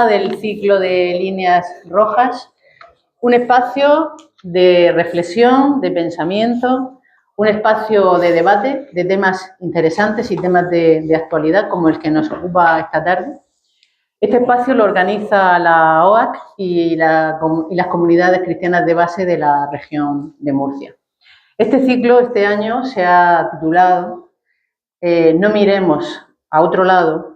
Del ciclo de líneas rojas, un espacio de reflexión, de pensamiento, un espacio de debate de temas interesantes y temas de actualidad como el que nos ocupa esta tarde. Este espacio lo organiza la OAC y las comunidades cristianas de base de la región de Murcia. Este ciclo este año se ha titulado No miremos a otro lado.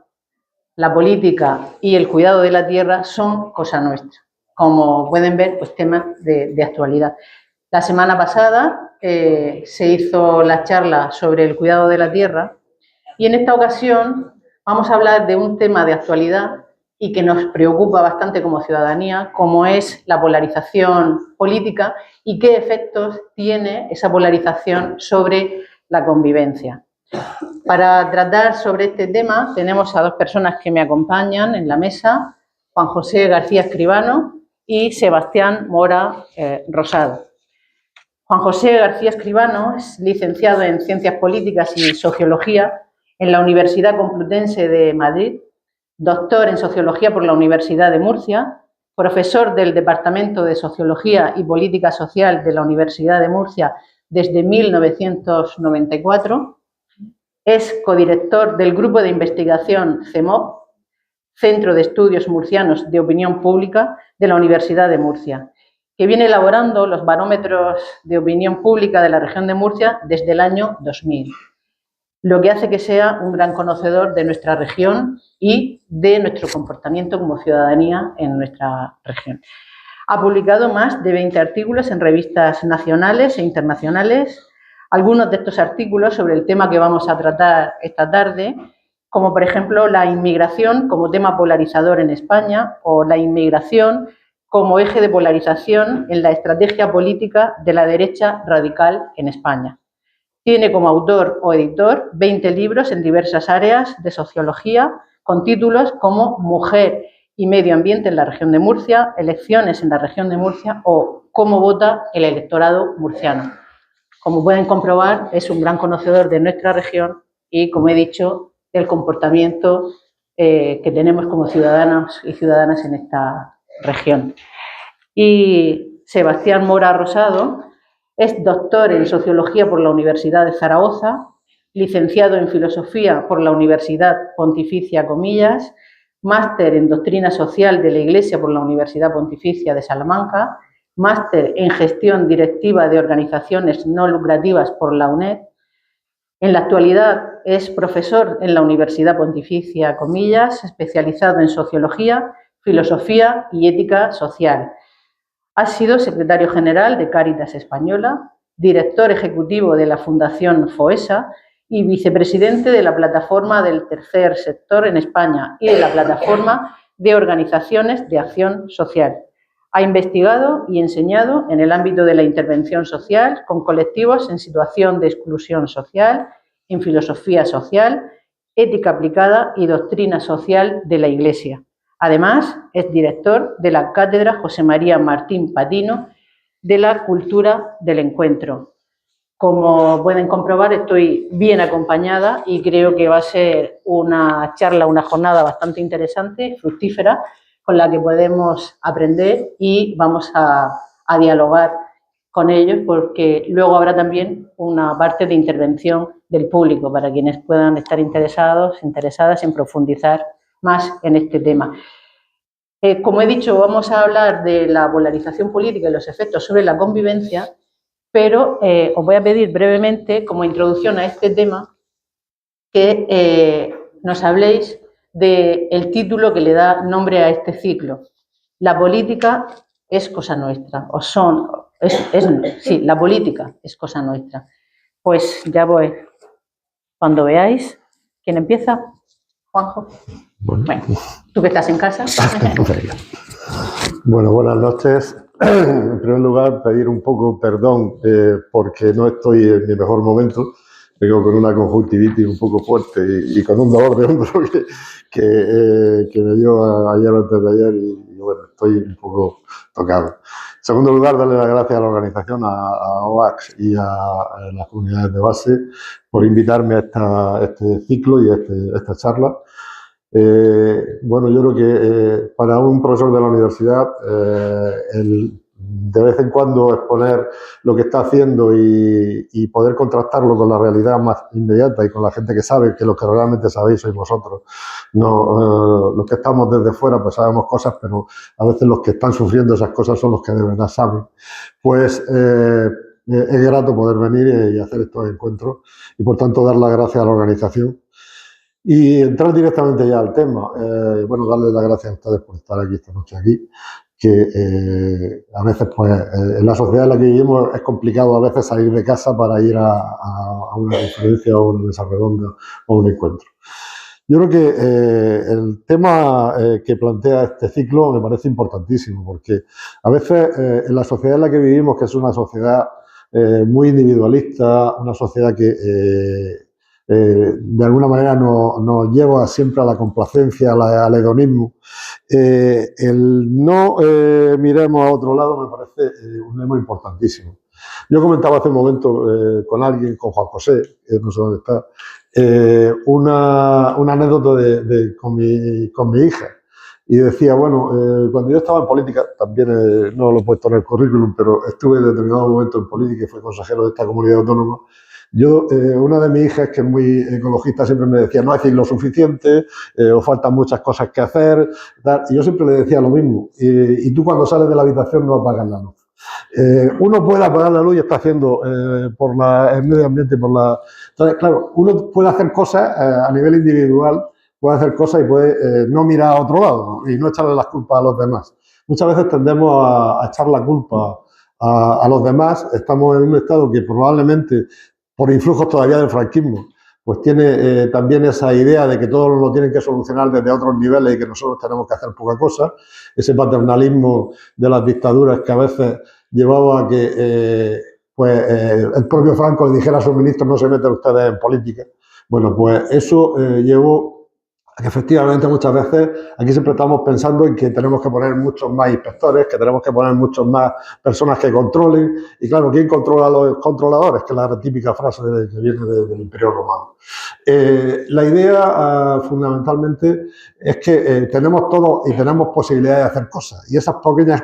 La política y el cuidado de la tierra son cosa nuestra. Como pueden ver, pues temas de actualidad. La semana pasada se hizo la charla sobre el cuidado de la tierra y en esta ocasión vamos a hablar de un tema de actualidad y que nos preocupa bastante como ciudadanía, como es la polarización política y qué efectos tiene esa polarización sobre la convivencia. Para tratar sobre este tema tenemos a dos personas que me acompañan en la mesa, Juan José García Escribano y Sebastián Mora Rosado. Juan José García Escribano es licenciado en Ciencias Políticas y Sociología en la Universidad Complutense de Madrid, doctor en Sociología por la Universidad de Murcia, profesor del Departamento de Sociología y Política Social de la Universidad de Murcia desde 1994, es codirector del Grupo de Investigación CEMOP, Centro de Estudios Murcianos de Opinión Pública de la Universidad de Murcia, que viene elaborando los barómetros de opinión pública de la región de Murcia desde el año 2000, lo que hace que sea un gran conocedor de nuestra región y de nuestro comportamiento como ciudadanía en nuestra región. Ha publicado más de 20 artículos en revistas nacionales e internacionales. Algunos de estos artículos sobre el tema que vamos a tratar esta tarde, como por ejemplo la inmigración como tema polarizador en España o la inmigración como eje de polarización en la estrategia política de la derecha radical en España. Tiene como autor o editor 20 libros en diversas áreas de sociología con títulos como Mujer y Medio Ambiente en la región de Murcia, Elecciones en la región de Murcia o Cómo vota el electorado murciano. Como pueden comprobar, es un gran conocedor de nuestra región y, como he dicho, del comportamiento que tenemos como ciudadanos y ciudadanas en esta región. Y Sebastián Mora Rosado es doctor en Sociología por la Universidad de Zaragoza, licenciado en Filosofía por la Universidad Pontificia Comillas, máster en Doctrina Social de la Iglesia por la Universidad Pontificia de Salamanca, máster en Gestión Directiva de Organizaciones No Lucrativas por la UNED. En la actualidad es profesor en la Universidad Pontificia Comillas, especializado en Sociología, Filosofía y Ética Social. Ha sido secretario general de Cáritas Española, director ejecutivo de la Fundación FOESA y vicepresidente de la Plataforma del Tercer Sector en España y de la Plataforma de Organizaciones de Acción Social. Ha investigado y enseñado en el ámbito de la intervención social con colectivos en situación de exclusión social, en filosofía social, ética aplicada y doctrina social de la Iglesia. Además, es director de la Cátedra José María Martín Patino de la Cultura del Encuentro. Como pueden comprobar, estoy bien acompañada y creo que va a ser una charla, una jornada bastante interesante, fructífera, con la que podemos aprender y vamos a dialogar con ellos, porque luego habrá también una parte de intervención del público para quienes puedan estar interesadas en profundizar más en este tema. Como he dicho, vamos a hablar de la polarización política y los efectos sobre la convivencia, pero os voy a pedir brevemente, como introducción a este tema, que nos habléis del título que le da nombre a este ciclo. La política es cosa nuestra, sí, la política es cosa nuestra. Pues ya voy, cuando veáis. ¿Quién empieza? Juanjo. Bueno, tú que estás en casa. Bueno, buenas noches. En primer lugar, pedir un poco perdón porque no estoy en mi mejor momento. Vengo con una conjuntivitis un poco fuerte y con un dolor de hombro que me dio ayer antes de ayer y bueno, estoy un poco tocado. En segundo lugar, darle las gracias a la organización, a OAC y a las comunidades de base por invitarme a este ciclo y a esta charla. Bueno, yo creo que para un profesor de la universidad, de vez en cuando exponer lo que está haciendo y poder contrastarlo con la realidad más inmediata y con la gente que sabe, que lo que realmente sabéis sois vosotros. No, los que estamos desde fuera pues sabemos cosas, pero a veces los que están sufriendo esas cosas son los que de verdad saben. Pues es grato poder venir y hacer estos encuentros y por tanto dar las gracias a la organización. Y entrar directamente ya al tema. Bueno, darles las gracias a ustedes por estar aquí esta noche aquí, que a veces pues en la sociedad en la que vivimos es complicado a veces salir de casa para ir a una conferencia o una mesa redonda o un encuentro. Yo creo que el tema que plantea este ciclo me parece importantísimo, porque a veces en la sociedad en la que vivimos, que es una sociedad muy individualista, una sociedad que de alguna manera nos lleva siempre a la complacencia, al hedonismo. El no miremos a otro lado me parece un lema importantísimo. Yo comentaba hace un momento con alguien, con Juan José, que no sé dónde está, una anécdota con mi hija. Y decía, bueno, cuando yo estaba en política, también no lo he puesto en el currículum, pero estuve en determinado momento en política y fui consejero de esta comunidad autónoma. Yo, una de mis hijas, que es muy ecologista, siempre me decía, no hacéis lo suficiente, os faltan muchas cosas que hacer, tal. Y yo siempre le decía lo mismo. Y tú cuando sales de la habitación no apagas la luz. Uno puede apagar la luz y está haciendo por el medio ambiente, Entonces, claro, uno puede hacer cosas a nivel individual, puede hacer cosas y puede no mirar a otro lado y no echarle las culpas a los demás. Muchas veces tendemos a echar la culpa a los demás. Estamos en un estado que probablemente, por influjos todavía del franquismo, pues tiene también esa idea de que todo lo tienen que solucionar desde otros niveles y que nosotros tenemos que hacer poca cosa. Ese paternalismo de las dictaduras que a veces llevaba a que el propio Franco le dijera a sus ministros no se meten ustedes en política. Bueno, pues eso llevó a que efectivamente muchas veces aquí siempre estamos pensando en que tenemos que poner muchos más inspectores, que tenemos que poner muchos más personas que controlen. Y claro, ¿quién controla a los controladores? Que es la típica frase que viene del Imperio Romano. La idea fundamentalmente es que tenemos todo y tenemos posibilidades de hacer cosas. Y esas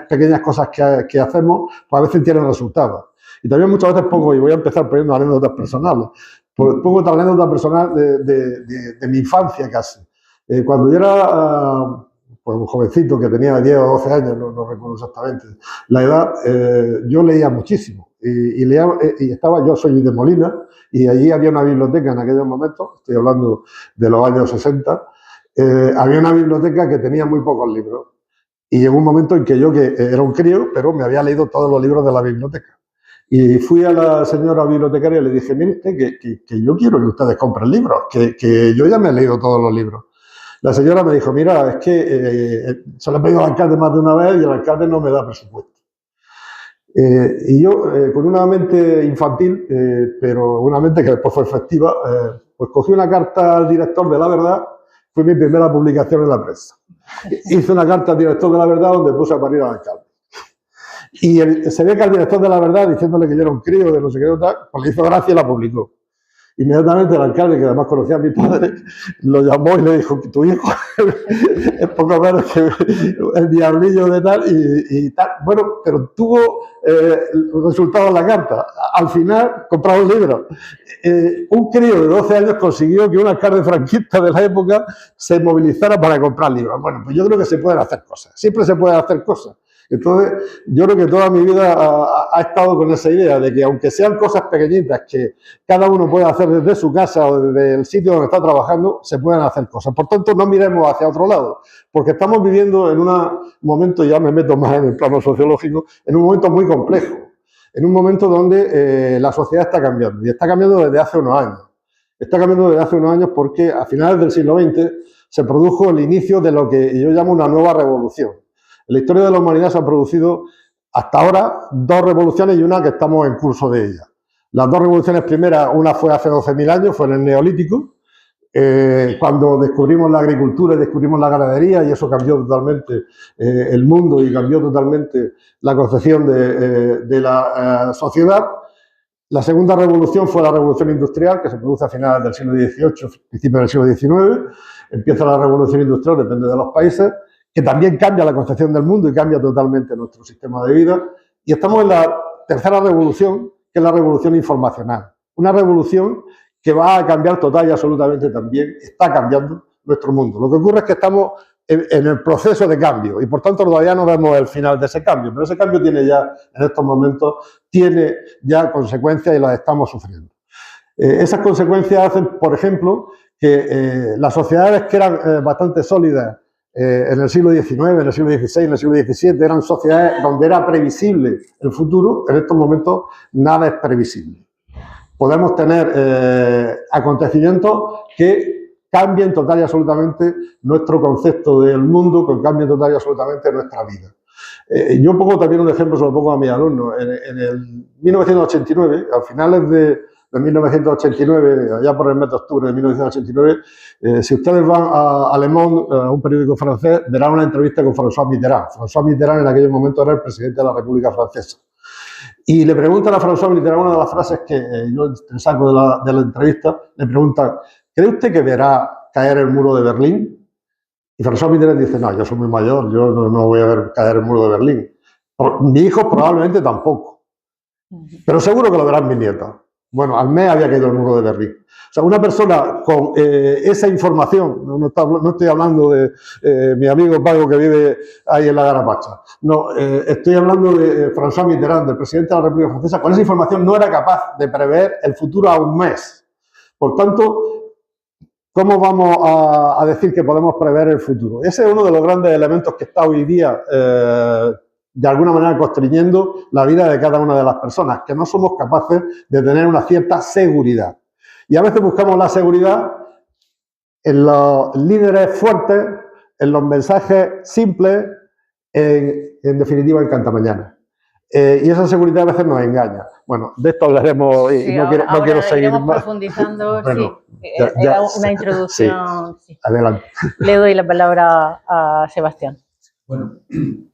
pequeñas cosas que hacemos, pues a veces tienen resultados. Y también muchas veces pongo, y voy a empezar poniendo anécdotas personales, pongo otra anécdota personal de mi infancia casi. Cuando yo era pues un jovencito que tenía 10 o 12 años, no recuerdo exactamente la edad, yo leía muchísimo. Yo soy de Molina, y allí había una biblioteca en aquellos momentos, estoy hablando de los años 60, había una biblioteca que tenía muy pocos libros. Y llegó un momento en que yo, que era un crío, pero me había leído todos los libros de la biblioteca. Y fui a la señora bibliotecaria y le dije, mire usted, que yo quiero que ustedes compren libros, que yo ya me he leído todos los libros. La señora me dijo, mira, es que se lo he pedido al alcalde más de una vez y el alcalde no me da presupuesto. Y yo, con una mente infantil, pero una mente que después fue efectiva, pues cogí una carta al director de La Verdad, fue mi primera publicación en la prensa. Hice una carta al director de La Verdad donde puse a parir al alcalde. Y se ve que al director de La Verdad, diciéndole que yo era un crío, de no sé qué, tal, pues le hizo gracia y la publicó. Inmediatamente el alcalde, que además conocía a mi padre, lo llamó y le dijo que tu hijo es poco menos que el diablillo de tal y tal. Bueno, pero tuvo resultado en la carta. Al final, compraba un libro. Un crío de 12 años consiguió que un alcalde franquista de la época se movilizara para comprar libros. Bueno, pues yo creo que se pueden hacer cosas. Siempre se pueden hacer cosas. Entonces, yo creo que toda mi vida ha estado con esa idea de que aunque sean cosas pequeñitas que cada uno puede hacer desde su casa o desde el sitio donde está trabajando, se pueden hacer cosas. Por tanto, no miremos hacia otro lado, porque estamos viviendo en un momento, ya me meto más en el plano sociológico, en un momento muy complejo, en un momento donde la sociedad está cambiando, y está cambiando desde hace unos años. Está cambiando desde hace unos años porque a finales del siglo XX se produjo el inicio de lo que yo llamo una nueva revolución. En la historia de la humanidad se han producido hasta ahora 2 revoluciones y una que estamos en curso de ella. Las 2 revoluciones primeras, una fue hace 12.000 años, fue en el Neolítico, cuando descubrimos la agricultura y descubrimos la ganadería, y eso cambió totalmente el mundo y cambió totalmente la concepción de la sociedad. La segunda revolución fue la revolución industrial, que se produce a finales del siglo XVIII, principios del siglo XIX, empieza la revolución industrial, depende de los países, que también cambia la concepción del mundo y cambia totalmente nuestro sistema de vida. Y estamos en la tercera revolución, que es la revolución informacional. Una revolución que va a cambiar total y absolutamente también, está cambiando nuestro mundo. Lo que ocurre es que estamos en el proceso de cambio y por tanto todavía no vemos el final de ese cambio, pero ese cambio tiene ya, en estos momentos, tiene ya consecuencias y las estamos sufriendo. Esas consecuencias hacen, por ejemplo, que las sociedades que eran bastante sólidas en el siglo XIX, en el siglo XVI, en el siglo XVII, eran sociedades donde era previsible el futuro, en estos momentos nada es previsible. Podemos tener acontecimientos que cambien total y absolutamente nuestro concepto del mundo, que cambien total y absolutamente nuestra vida. Yo pongo también un ejemplo, se lo pongo a mis alumnos. En el 1989, a finales de 1989, allá por el mes de octubre de 1989, si ustedes van a Le Monde, a un periódico francés, verán una entrevista con François Mitterrand. François Mitterrand en aquel momento era el presidente de la República Francesa. Y le preguntan a François Mitterrand, una de las frases que yo saco de la entrevista, le preguntan: ¿cree usted que verá caer el muro de Berlín? Y François Mitterrand dice: no, yo soy muy mayor, yo no voy a ver caer el muro de Berlín. Mi hijo probablemente tampoco, pero seguro que lo verán mis nietos. Bueno, al mes había caído el muro de Berlín. O sea, una persona con esa información, no estoy hablando de mi amigo Pago que vive ahí en la Garapacha, no, estoy hablando de François Mitterrand, del presidente de la República Francesa, con esa información no era capaz de prever el futuro a un mes. Por tanto, ¿cómo vamos a decir que podemos prever el futuro? Ese es uno de los grandes elementos que está hoy día de alguna manera constriñendo la vida de cada una de las personas, que no somos capaces de tener una cierta seguridad. Y a veces buscamos la seguridad en los líderes fuertes, en los mensajes simples, en definitiva en cantamañanas. Y esa seguridad a veces nos engaña. Bueno, de esto hablaremos y sí, no quiero seguir más. Profundizando, bueno, sí, era una introducción. Sí. Adelante. Le doy la palabra a Sebastián. Bueno,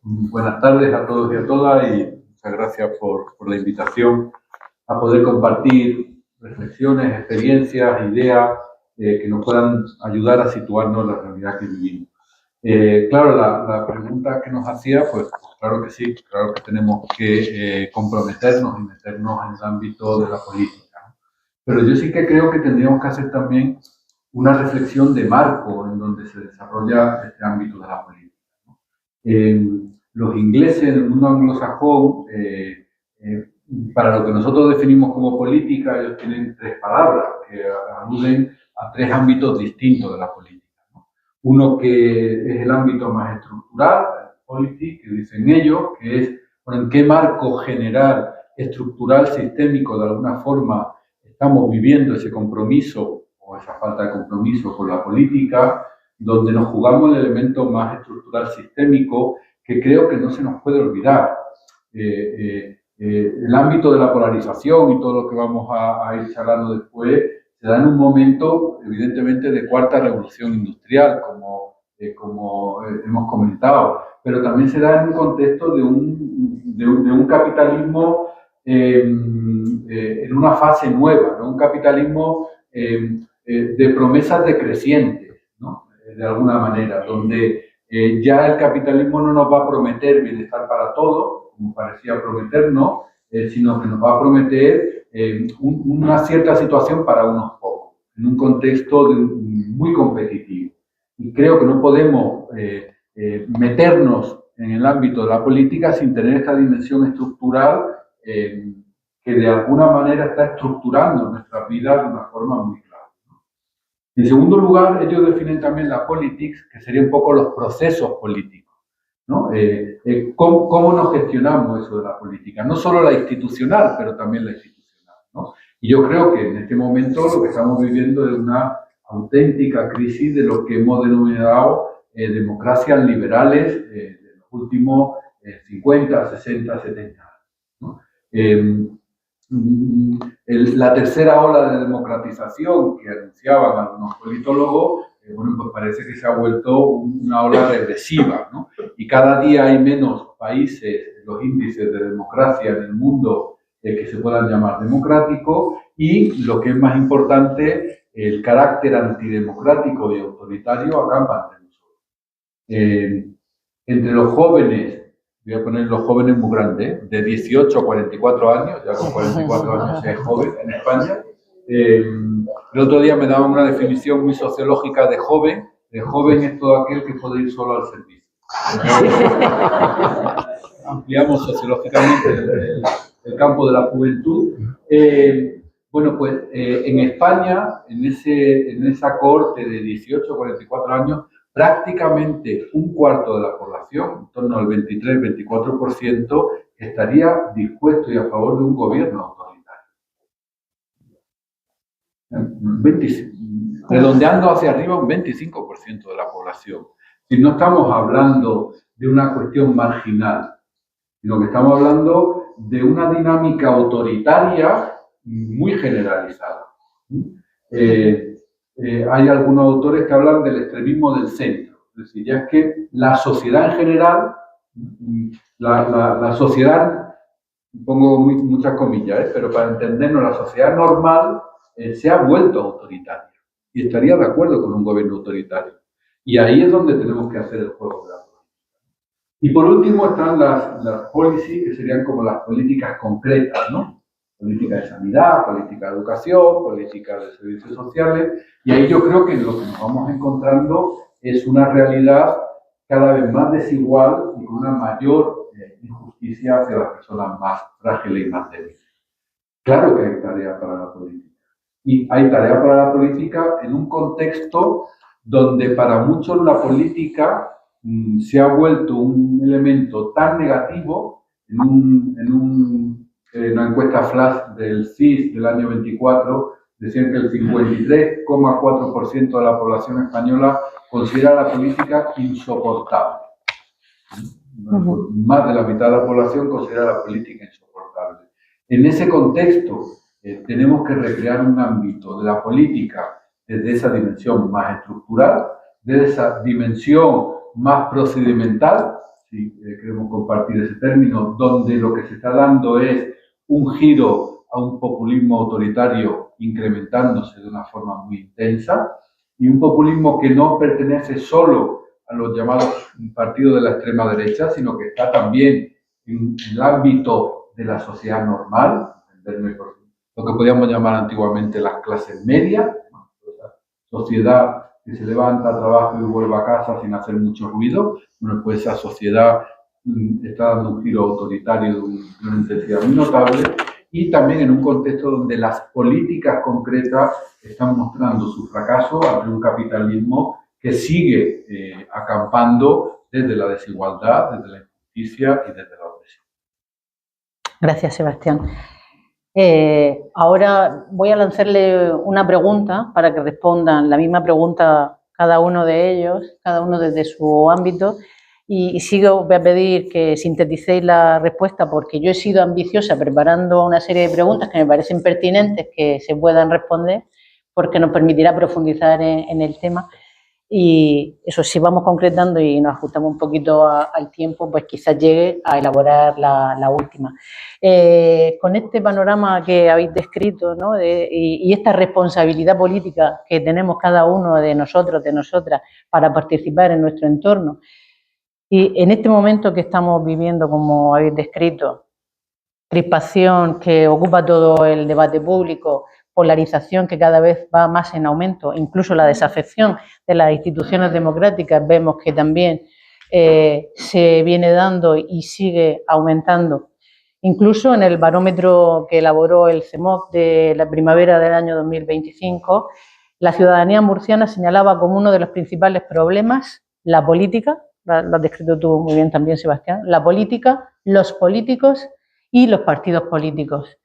buenas tardes a todos y a todas y muchas gracias por la invitación a poder compartir reflexiones, experiencias, ideas que nos puedan ayudar a situarnos en la realidad que vivimos. Claro, la pregunta que nos hacía, pues claro que sí, claro que tenemos que comprometernos y meternos en el ámbito de la política, ¿no? Pero yo sí que creo que tendríamos que hacer también una reflexión de marco en donde se desarrolla este ámbito de la política. Los ingleses en el mundo anglosajón, para lo que nosotros definimos como política, ellos tienen tres palabras que aluden a tres ámbitos distintos de la política, ¿no? Uno que es el ámbito más estructural, policy, que dicen ellos, que es bueno, en qué marco general, estructural, sistémico, de alguna forma estamos viviendo ese compromiso o esa falta de compromiso con la política, donde nos jugamos el elemento más estructural sistémico, que creo que no se nos puede olvidar. El ámbito de la polarización y todo lo que vamos a ir charlando después se da en un momento, evidentemente, de cuarta revolución industrial, como hemos comentado, pero también se da en un contexto de un capitalismo en una fase nueva, ¿no? Un capitalismo de promesas decrecientes, ¿no? De alguna manera, donde ya el capitalismo no nos va a prometer bienestar para todos, como parecía prometernos, sino que nos va a prometer una cierta situación para unos pocos, en un contexto muy competitivo. Y creo que no podemos meternos en el ámbito de la política sin tener esta dimensión estructural que de alguna manera está estructurando nuestras vidas de una forma muy clara. En segundo lugar, ellos definen también la politics, que sería un poco los procesos políticos, ¿no? ¿Cómo nos gestionamos eso de la política? No solo la institucional, pero también la institucional, ¿no? Y yo creo que en este momento lo que estamos viviendo es una auténtica crisis de lo que hemos denominado democracias liberales de los últimos 50, 60, 70 años, ¿no? La tercera ola de democratización que anunciaban algunos politólogos, bueno, pues parece que se ha vuelto una ola regresiva, ¿no? Y cada día hay menos países, los índices de democracia en el mundo que se puedan llamar democráticos, y lo que es más importante, el carácter antidemocrático y autoritario acampa entre nosotros. Entre los jóvenes, voy a poner los jóvenes muy grandes, de 18 a 44 años, ya con 44 años es joven en España. El otro día me daban una definición muy sociológica de joven. De joven es todo aquel que puede ir solo al servicio. Ampliamos sociológicamente el campo de la juventud. Bueno, pues en España, en esa cohorte de 18 a 44 años, prácticamente un cuarto de la población, en torno al 23-24%, estaría dispuesto y a favor de un gobierno autoritario. Redondeando hacia arriba, un 25% de la población. Si no estamos hablando de una cuestión marginal, sino que estamos hablando de una dinámica autoritaria muy generalizada. Hay algunos autores que hablan del extremismo del centro. Es decir, ya es que la sociedad en general, la sociedad, pongo muchas comillas, pero para entendernos, la sociedad normal se ha vuelto autoritaria y estaría de acuerdo con un gobierno autoritario. Y ahí es donde tenemos que hacer el juego de la política. Y por último están las policies, que serían como las políticas concretas, ¿no? Política de sanidad, política de educación, política de servicios sociales, y ahí yo creo que lo que nos vamos encontrando es una realidad cada vez más desigual y con una mayor injusticia hacia las personas más frágiles y más débiles. Claro que hay tarea para la política. Y hay tarea para la política en un contexto donde para muchos la política se ha vuelto un elemento tan negativo en una encuesta flash del CIS del año 24, decían que el 53,4% de la población española considera la política insoportable. Más de la mitad de la población considera la política insoportable. En ese contexto, tenemos que recrear un ámbito de la política desde esa dimensión más estructural, desde esa dimensión más procedimental, si queremos compartir ese término, donde lo que se está dando es un giro a un populismo autoritario incrementándose de una forma muy intensa, y un populismo que no pertenece solo a los llamados partidos de la extrema derecha, sino que está también en el ámbito de la sociedad normal, lo que podíamos llamar antiguamente las clases medias, la sociedad que se levanta, trabaja y vuelve a casa sin hacer mucho ruido. Bueno, pues esa sociedad está dando un giro autoritario de una intensidad muy notable, y también en un contexto donde las políticas concretas están mostrando su fracaso ante un capitalismo que sigue acampando desde la desigualdad, desde la injusticia y desde la opresión. Gracias, Sebastián. Ahora voy a lanzarle una pregunta para que respondan la misma pregunta cada uno de ellos, cada uno desde su ámbito, y sí os voy a pedir que sinteticéis la respuesta, porque yo he sido ambiciosa preparando una serie de preguntas que me parecen pertinentes que se puedan responder, porque nos permitirá profundizar en el tema. Y eso, si vamos concretando y nos ajustamos un poquito al tiempo, pues quizás llegue a elaborar la última. Con este panorama que habéis descrito, ¿no? y esta responsabilidad política que tenemos cada uno de nosotros, de nosotras, para participar en nuestro entorno, y en este momento que estamos viviendo, como habéis descrito, crispación que ocupa todo el debate público, polarización que cada vez va más en aumento, incluso la desafección de las instituciones democráticas, vemos que también se viene dando y sigue aumentando. Incluso en el barómetro que elaboró el CEMOC de la primavera del año 2025, la ciudadanía murciana señalaba como uno de los principales problemas la política, lo has descrito tú muy bien también, Sebastián, la política, los políticos y los partidos políticos.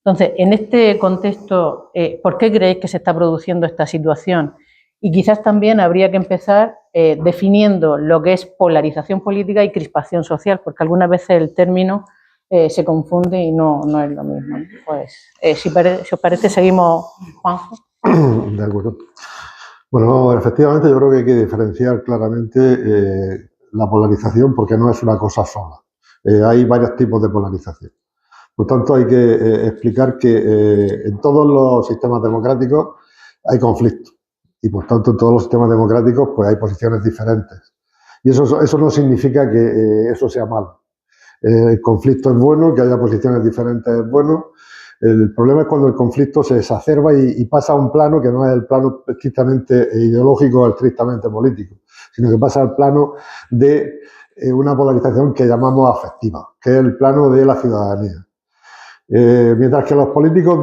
Entonces, en este contexto, ¿por qué creéis que se está produciendo esta situación? Y quizás también habría que empezar definiendo lo que es polarización política y crispación social, porque algunas veces el término se confunde y no es lo mismo. Pues, si os parece, seguimos, Juanjo. De acuerdo. Bueno, efectivamente yo creo que hay que diferenciar claramente la polarización, porque no es una cosa sola. Hay varios tipos de polarización. Por tanto, hay que explicar que en todos los sistemas democráticos hay conflicto. Y por tanto en todos los sistemas democráticos pues hay posiciones diferentes. Y eso no significa que eso sea malo. El conflicto es bueno, que haya posiciones diferentes es bueno. El problema es cuando el conflicto se exacerba y pasa a un plano que no es el plano estrictamente ideológico o estrictamente político, sino que pasa al plano de una polarización que llamamos afectiva, que es el plano de la ciudadanía. Mientras que los políticos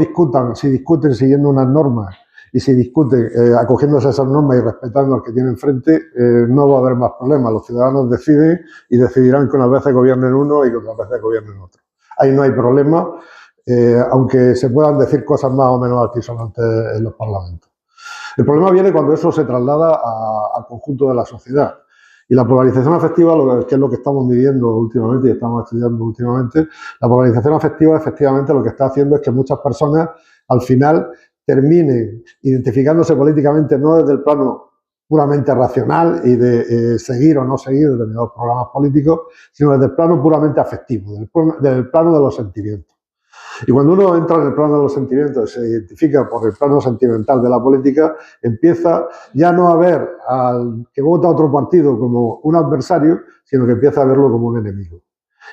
si discuten siguiendo unas normas y si discuten acogiéndose a esas normas y respetando al que tiene enfrente, no va a haber más problemas. Los ciudadanos deciden y decidirán que unas veces gobiernen uno y que otras veces gobiernen otro. Ahí no hay problema, aunque se puedan decir cosas más o menos altisonantes en los parlamentos. El problema viene cuando eso se traslada al conjunto de la sociedad. Y la polarización afectiva, que es lo que estamos midiendo últimamente y estamos estudiando últimamente, la polarización afectiva efectivamente lo que está haciendo es que muchas personas al final terminen identificándose políticamente no desde el plano puramente racional y de seguir o no seguir determinados programas políticos, sino desde el plano puramente afectivo, desde el plano de los sentimientos. Y cuando uno entra en el plano de los sentimientos y se identifica por el plano sentimental de la política, empieza ya no a ver al que vota a otro partido como un adversario, sino que empieza a verlo como un enemigo.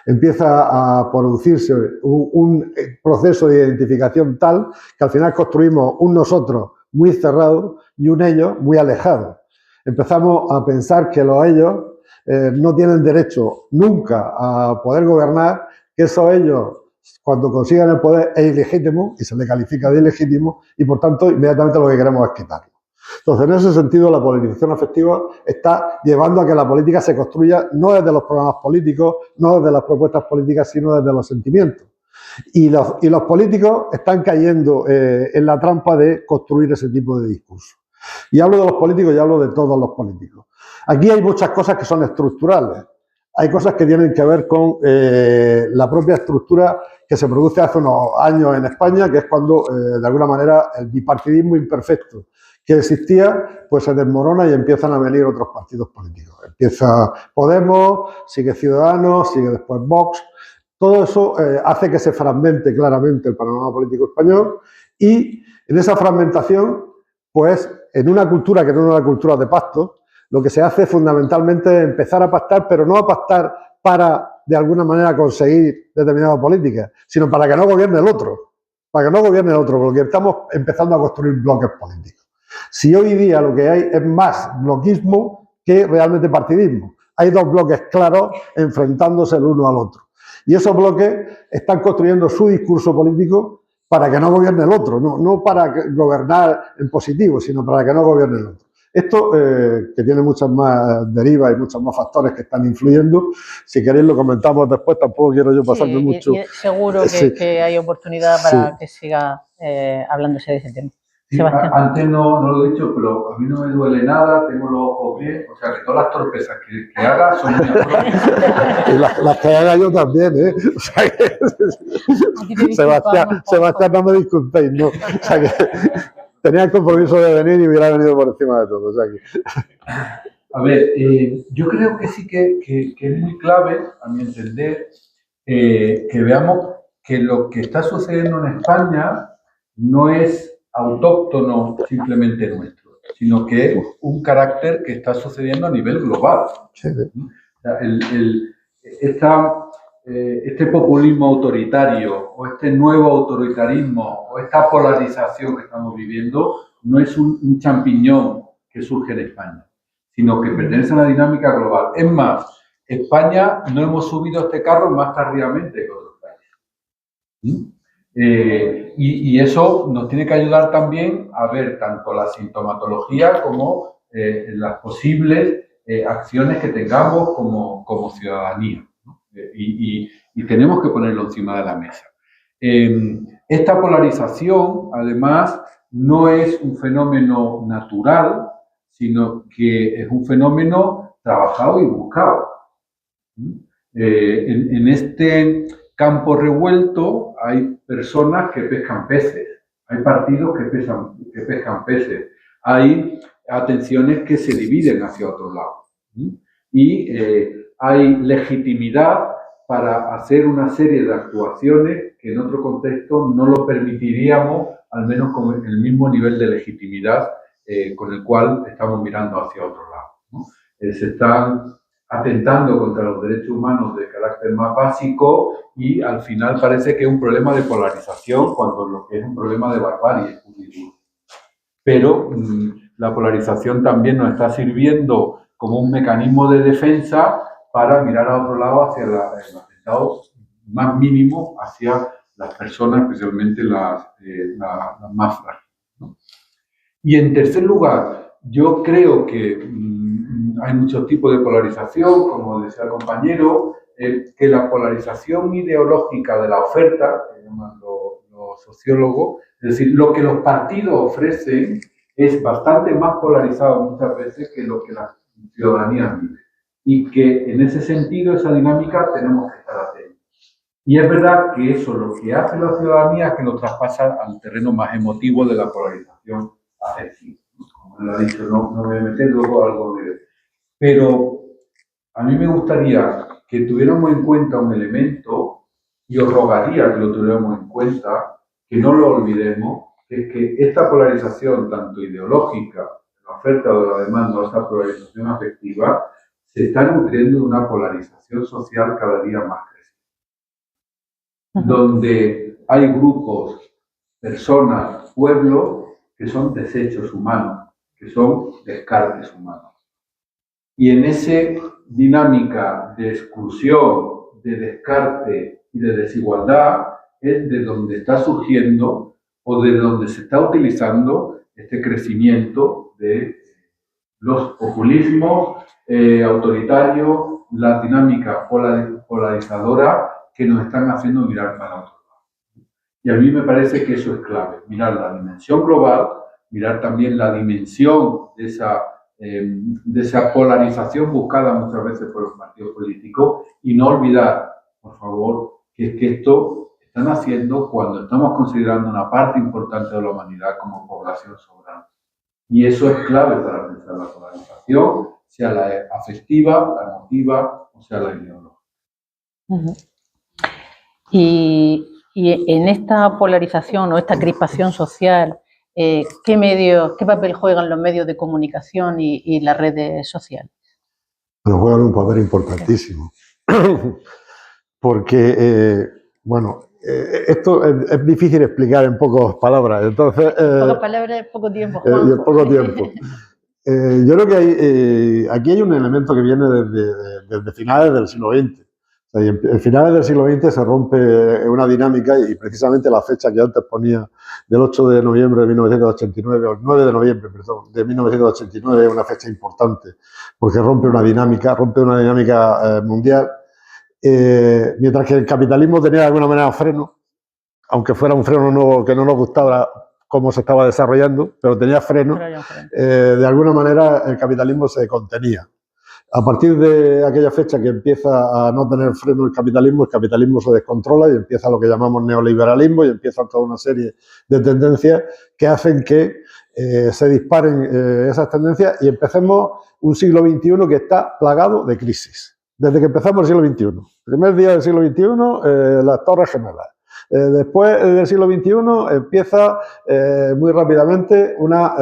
Empieza a producirse un proceso de identificación tal que al final construimos un nosotros muy cerrado y un ellos muy alejado. Empezamos a pensar que los ellos no tienen derecho nunca a poder gobernar, que esos ellos cuando consigan el poder es ilegítimo y se le califica de ilegítimo y por tanto inmediatamente lo que queremos es quitarlo. Entonces, en ese sentido, la polarización afectiva está llevando a que la política se construya no desde los programas políticos, no desde las propuestas políticas, sino desde los sentimientos. Y los políticos están cayendo en la trampa de construir ese tipo de discurso. Y hablo de los políticos y hablo de todos los políticos. Aquí hay muchas cosas que son estructurales. Hay cosas que tienen que ver con la propia estructura que se produce hace unos años en España, que es cuando, de alguna manera, el bipartidismo imperfecto que existía, pues se desmorona y empiezan a venir otros partidos políticos. Empieza Podemos, sigue Ciudadanos, sigue después Vox. Todo eso hace que se fragmente claramente el panorama político español y en esa fragmentación, pues en una cultura que no es una cultura de pacto, lo que se hace fundamentalmente es empezar a pactar, pero no a pactar para, de alguna manera, conseguir determinadas políticas, sino para que no gobierne el otro. Para que no gobierne el otro, porque estamos empezando a construir bloques políticos. Si hoy día lo que hay es más bloquismo que realmente partidismo. Hay dos bloques claros enfrentándose el uno al otro. Y esos bloques están construyendo su discurso político para que no gobierne el otro, no para gobernar en positivo, sino para que no gobierne el otro. Esto, que tiene muchas más derivas y muchos más factores que están influyendo, si queréis lo comentamos después, tampoco quiero yo pasarme mucho. Y seguro que hay oportunidad para que siga hablándose de ese tema. Sí, antes no lo he dicho, pero a mí no me duele nada, tengo los ojos bien, o sea que todas las torpezas que haga son mías propias. Y las que haga yo también, ¿eh? O sea que, Sebastián, no me disculpéis, ¿no? O sea que tenía el compromiso de venir y hubiera venido por encima de todo. O sea que... A ver, yo creo que sí que es muy clave, a mi entender, que veamos que lo que está sucediendo en España no es autóctono simplemente nuestro, sino que es un carácter que está sucediendo a nivel global. Sí. O sea, este populismo autoritario o este nuevo autoritarismo o esta polarización que estamos viviendo no es un champiñón que surge en España, sino que pertenece a una dinámica global. Es más, España no hemos subido a este carro más tardíamente que otros países. Y eso nos tiene que ayudar también a ver tanto la sintomatología como las posibles acciones que tengamos como ciudadanía, ¿no? Y tenemos que ponerlo encima de la mesa. Esta polarización, además, no es un fenómeno natural, sino que es un fenómeno trabajado y buscado. En este campo revuelto hay personas que pescan peces, hay partidos que pescan peces, hay atenciones que se dividen hacia otro lado. Y hay legitimidad para hacer una serie de actuaciones que en otro contexto no lo permitiríamos, al menos con el mismo nivel de legitimidad con el cual estamos mirando hacia otro lado, ¿no? Se están atentando contra los derechos humanos de carácter más básico y al final parece que es un problema de polarización cuando lo que es un problema de barbarie. Pero la polarización también nos está sirviendo como un mecanismo de defensa para mirar a otro lado hacia el atentado más mínimo hacia las personas, especialmente las más frágiles, ¿no? Y en tercer lugar, yo creo que hay muchos tipos de polarización, como decía el compañero, que la polarización ideológica de la oferta, que llaman los sociólogos, es decir, lo que los partidos ofrecen es bastante más polarizado muchas veces que lo que la ciudadanía vive. Y que en ese sentido, esa dinámica, tenemos que estar atentos. Y es verdad que eso lo que hace la ciudadanía es que lo traspasa al terreno más emotivo de la polarización afectiva. Como él ha dicho, no me voy a meter luego algo de... Pero a mí me gustaría que tuviéramos en cuenta un elemento, y os rogaría que lo tuviéramos en cuenta, que no lo olvidemos, que es que esta polarización, tanto ideológica, de la oferta o de la demanda, o esta polarización afectiva, se está nutriendo de una polarización social cada día más creciente, donde hay grupos, personas, pueblos, que son desechos humanos, que son descartes humanos. Y en esa dinámica de exclusión, de descarte y de desigualdad es de donde está surgiendo o de donde se está utilizando este crecimiento de los populismos autoritarios, la dinámica polarizadora que nos están haciendo mirar para otro lado. Y a mí me parece que eso es clave, mirar la dimensión global, mirar también la dimensión de esa polarización buscada muchas veces por los partidos políticos y no olvidar, por favor, que es que esto están haciendo cuando estamos considerando una parte importante de la humanidad como población soberana. Y eso es clave para pensar la polarización, sea la afectiva, la emotiva o sea la ideológica. Y en esta polarización o esta crispación social, ¿qué papel juegan los medios de comunicación y las redes sociales? Bueno, juegan un papel importantísimo. Porque, esto es difícil explicar en pocas palabras. Entonces, pocas palabras, poco tiempo. En poco tiempo. Yo creo que aquí hay un elemento que viene desde finales del siglo XX. O sea, en finales del siglo XX se rompe una dinámica y precisamente la fecha que antes ponía del 8 de noviembre de 1989, o el 9 de noviembre, perdón, de 1989 es una fecha importante porque rompe una dinámica mundial. Mientras que el capitalismo tenía de alguna manera freno, aunque fuera un freno nuevo que no nos gustaba cómo se estaba desarrollando, pero tenía freno, de alguna manera el capitalismo se contenía. A partir de aquella fecha que empieza a no tener freno el capitalismo se descontrola y empieza lo que llamamos neoliberalismo y empieza toda una serie de tendencias que hacen que se disparen esas tendencias y empecemos un siglo XXI que está plagado de crisis. Desde que empezamos el siglo XXI. Primer día del siglo XXI, las Torres Gemelas. Después del siglo XXI empieza muy rápidamente una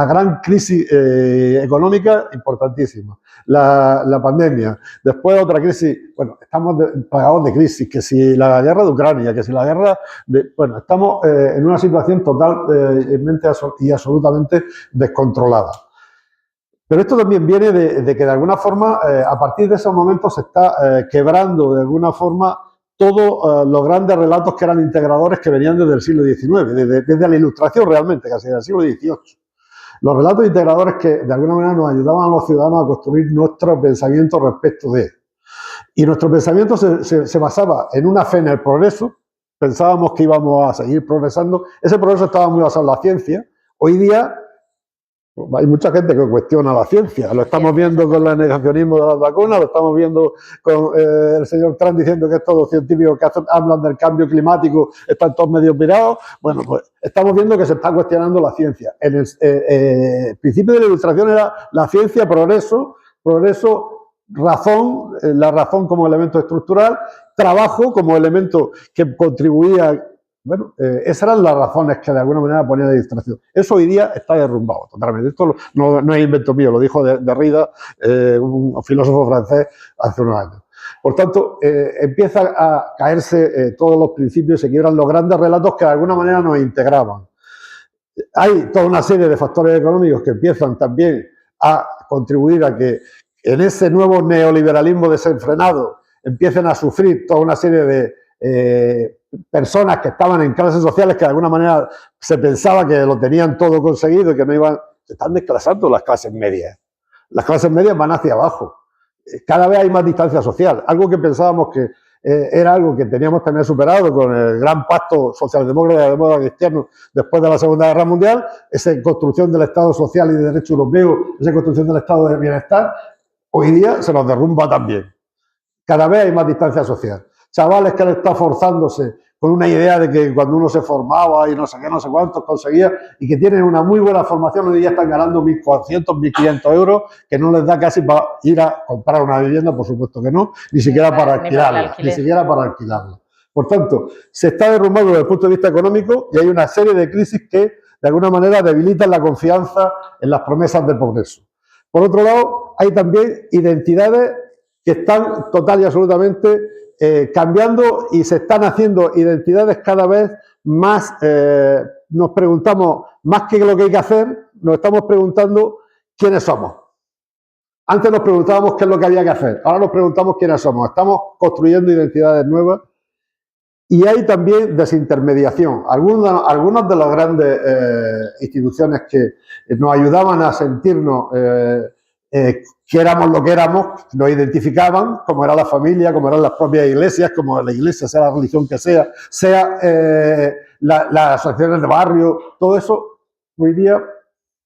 gran crisis económica importantísima. La pandemia. Después otra crisis. Bueno, estamos plagados de crisis. Que si la guerra de Ucrania, que si la guerra de... Bueno, estamos en una situación totalmente y absolutamente descontrolada. Pero esto también viene de que de alguna forma, a partir de esos momentos se está quebrando de alguna forma todos los grandes relatos que eran integradores que venían desde el siglo XIX, desde la Ilustración realmente, casi del siglo XVIII. Los relatos integradores que de alguna manera nos ayudaban a los ciudadanos a construir nuestro pensamiento respecto de. Y nuestro pensamiento se basaba en una fe en el progreso, pensábamos que íbamos a seguir progresando, ese progreso estaba muy basado en la ciencia. Hoy día hay mucha gente que cuestiona la ciencia, lo estamos viendo con el negacionismo de las vacunas, lo estamos viendo con el señor Trump diciendo que estos científicos que hablan del cambio climático están todos medio pirados. Bueno, pues estamos viendo que se está cuestionando la ciencia. En el principio de la Ilustración era la ciencia, progreso razón, la razón como elemento estructural, trabajo como elemento que contribuía. Bueno, esas eran las razones que de alguna manera ponían de distracción. Eso hoy día está derrumbado totalmente. Esto no es invento mío, lo dijo Derrida, un filósofo francés, hace unos años. Por tanto, empiezan a caerse todos los principios, se quiebran los grandes relatos que de alguna manera nos integraban. Hay toda una serie de factores económicos que empiezan también a contribuir a que en ese nuevo neoliberalismo desenfrenado empiecen a sufrir toda una serie de personas que estaban en clases sociales que de alguna manera se pensaba que lo tenían todo conseguido y que no iban. Se están desclasando las clases medias. Las clases medias van hacia abajo. Cada vez hay más distancia social. Algo que pensábamos que era algo que teníamos que tener superado con el gran pacto socialdemócrata y demócrata cristiano después de la Segunda Guerra Mundial, esa construcción del Estado social y de derecho europeo, esa construcción del Estado de bienestar, hoy día se nos derrumba también. Cada vez hay más distancia social. Chavales que le están forzándose con una idea de que cuando uno se formaba y no sé qué, no sé cuántos conseguía, y que tienen una muy buena formación, hoy día están ganando 1.400, 1.500 euros, que no les da casi para ir a comprar una vivienda, por supuesto que no, ni siquiera para alquilarla, ni siquiera para alquilarla. Por tanto, se está derrumbando desde el punto de vista económico y hay una serie de crisis que de alguna manera debilitan la confianza en las promesas de progreso. Por otro lado, hay también identidades que están total y absolutamente cambiando y se están haciendo identidades cada vez más, nos preguntamos, más que lo que hay que hacer, nos estamos preguntando quiénes somos. Antes nos preguntábamos qué es lo que había que hacer, ahora nos preguntamos quiénes somos. Estamos construyendo identidades nuevas y hay también desintermediación. Algunas de las grandes instituciones que nos ayudaban a sentirnos que éramos lo que éramos, nos identificaban, como era la familia, como eran las propias iglesias, como la iglesia, sea la religión que sea las asociaciones de barrio, todo eso hoy día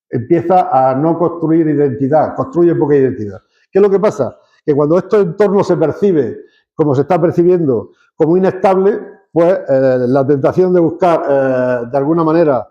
empieza a no construir identidad, construye poca identidad. ¿Qué es lo que pasa? Que cuando este entorno se percibe, como se está percibiendo, como inestable, pues la tentación de buscar, de alguna manera,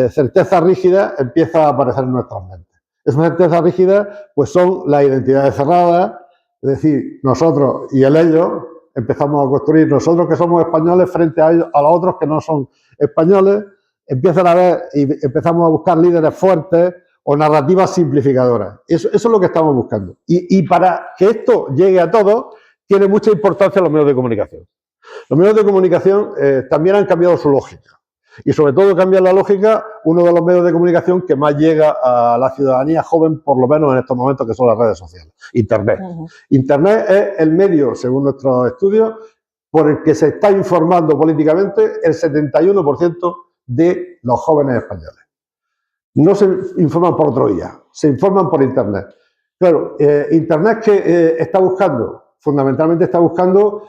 certezas rígidas empieza a aparecer en nuestras mentes. Esas certezas rígidas pues son las identidades cerradas, es decir, nosotros y el ellos empezamos a construir, nosotros que somos españoles frente a ellos, a los otros que no son españoles, empiezan a ver y empezamos a buscar líderes fuertes o narrativas simplificadoras. Eso es lo que estamos buscando. Y para que esto llegue a todos, tiene mucha importancia los medios de comunicación. Los medios de comunicación también han cambiado su lógica. Y sobre todo cambia la lógica uno de los medios de comunicación que más llega a la ciudadanía joven, por lo menos en estos momentos, que son las redes sociales. Internet. Internet es el medio, según nuestros estudios, por el que se está informando políticamente el 71% de los jóvenes españoles. No se informan por otro vía, se informan por Internet. Claro, Internet que está buscando, fundamentalmente está buscando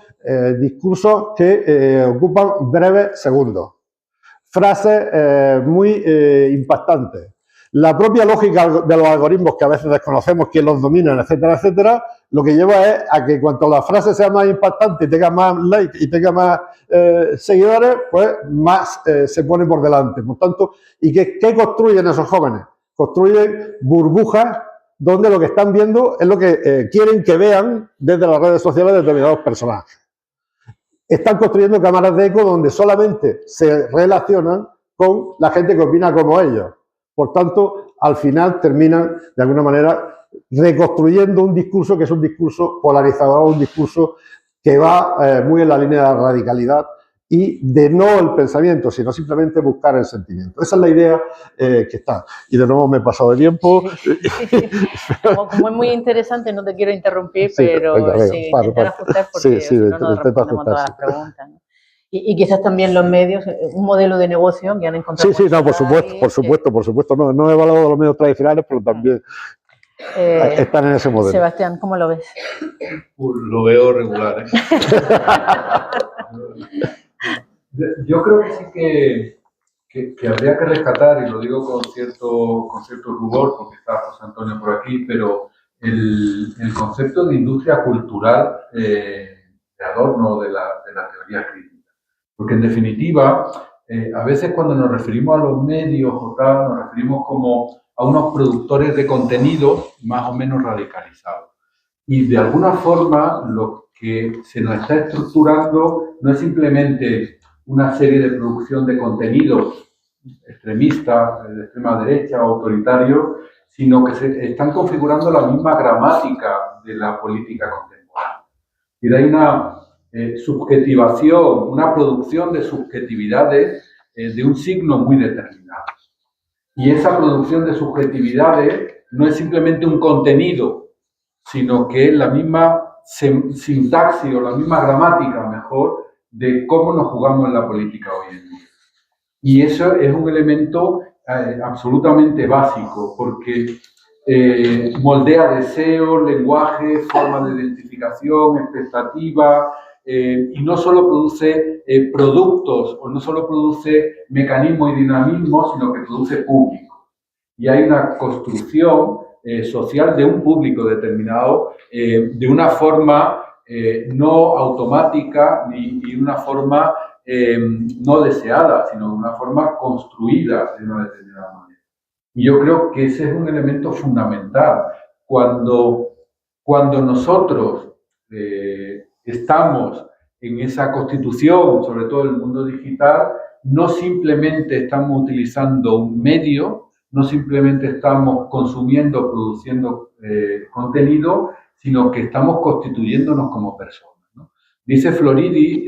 discursos que ocupan breves segundos. Frases muy impactantes. La propia lógica de los algoritmos, que a veces desconocemos quién los domina, etcétera, etcétera, lo que lleva es a que cuanto la frase sea más impactante y tenga más likes y tenga más seguidores, pues más se pone por delante. Por tanto, ¿y qué construyen esos jóvenes? Construyen burbujas donde lo que están viendo es lo que quieren que vean desde las redes sociales determinados personajes. Están construyendo cámaras de eco donde solamente se relacionan con la gente que opina como ellos. Por tanto, al final terminan, de alguna manera, reconstruyendo un discurso que es un discurso polarizador, un discurso que va muy en la línea de la radicalidad y de no el pensamiento, sino simplemente buscar el sentimiento. Esa es la idea que está. Y de nuevo me he pasado de tiempo. Como es muy interesante, no te quiero interrumpir, pero intentar ajustar porque si no nos respondemos todas las preguntas, ¿no? Y quizás también los medios, un modelo de negocio que han encontrado. Sí, no, por supuesto. No he evaluado los medios tradicionales, pero también están en ese modelo. Sebastián, ¿cómo lo ves? Lo veo regular. Yo creo que sí que habría que rescatar, y lo digo con cierto rubor, porque está José Antonio por aquí, pero el concepto de industria cultural de adorno de la teoría crítica. Porque en definitiva, a veces cuando nos referimos a los medios o tal, nos referimos como a unos productores de contenido más o menos radicalizados. Y de alguna forma lo que se nos está estructurando no es simplemente una serie de producción de contenidos extremistas, de extrema derecha, autoritarios, sino que se están configurando la misma gramática de la política contemporánea. Y hay una subjetivación, una producción de subjetividades de un signo muy determinado. Y esa producción de subjetividades no es simplemente un contenido, sino que es la misma sintaxis o la misma gramática, mejor, de cómo nos jugamos en la política hoy en día. Y eso es un elemento absolutamente básico, porque moldea deseos, lenguaje, formas de identificación, expectativas, y no solo produce productos o no solo produce mecanismos y dinamismos, sino que produce público. Y hay una construcción social de un público determinado de una forma no automática ni de una forma no deseada, sino de una forma construida de una determinada manera. Y yo creo que ese es un elemento fundamental. Cuando nosotros estamos en esa constitución, sobre todo en el mundo digital, no simplemente estamos utilizando un medio, no simplemente estamos consumiendo, produciendo contenido, sino que estamos constituyéndonos como personas, ¿no? Dice Floridi,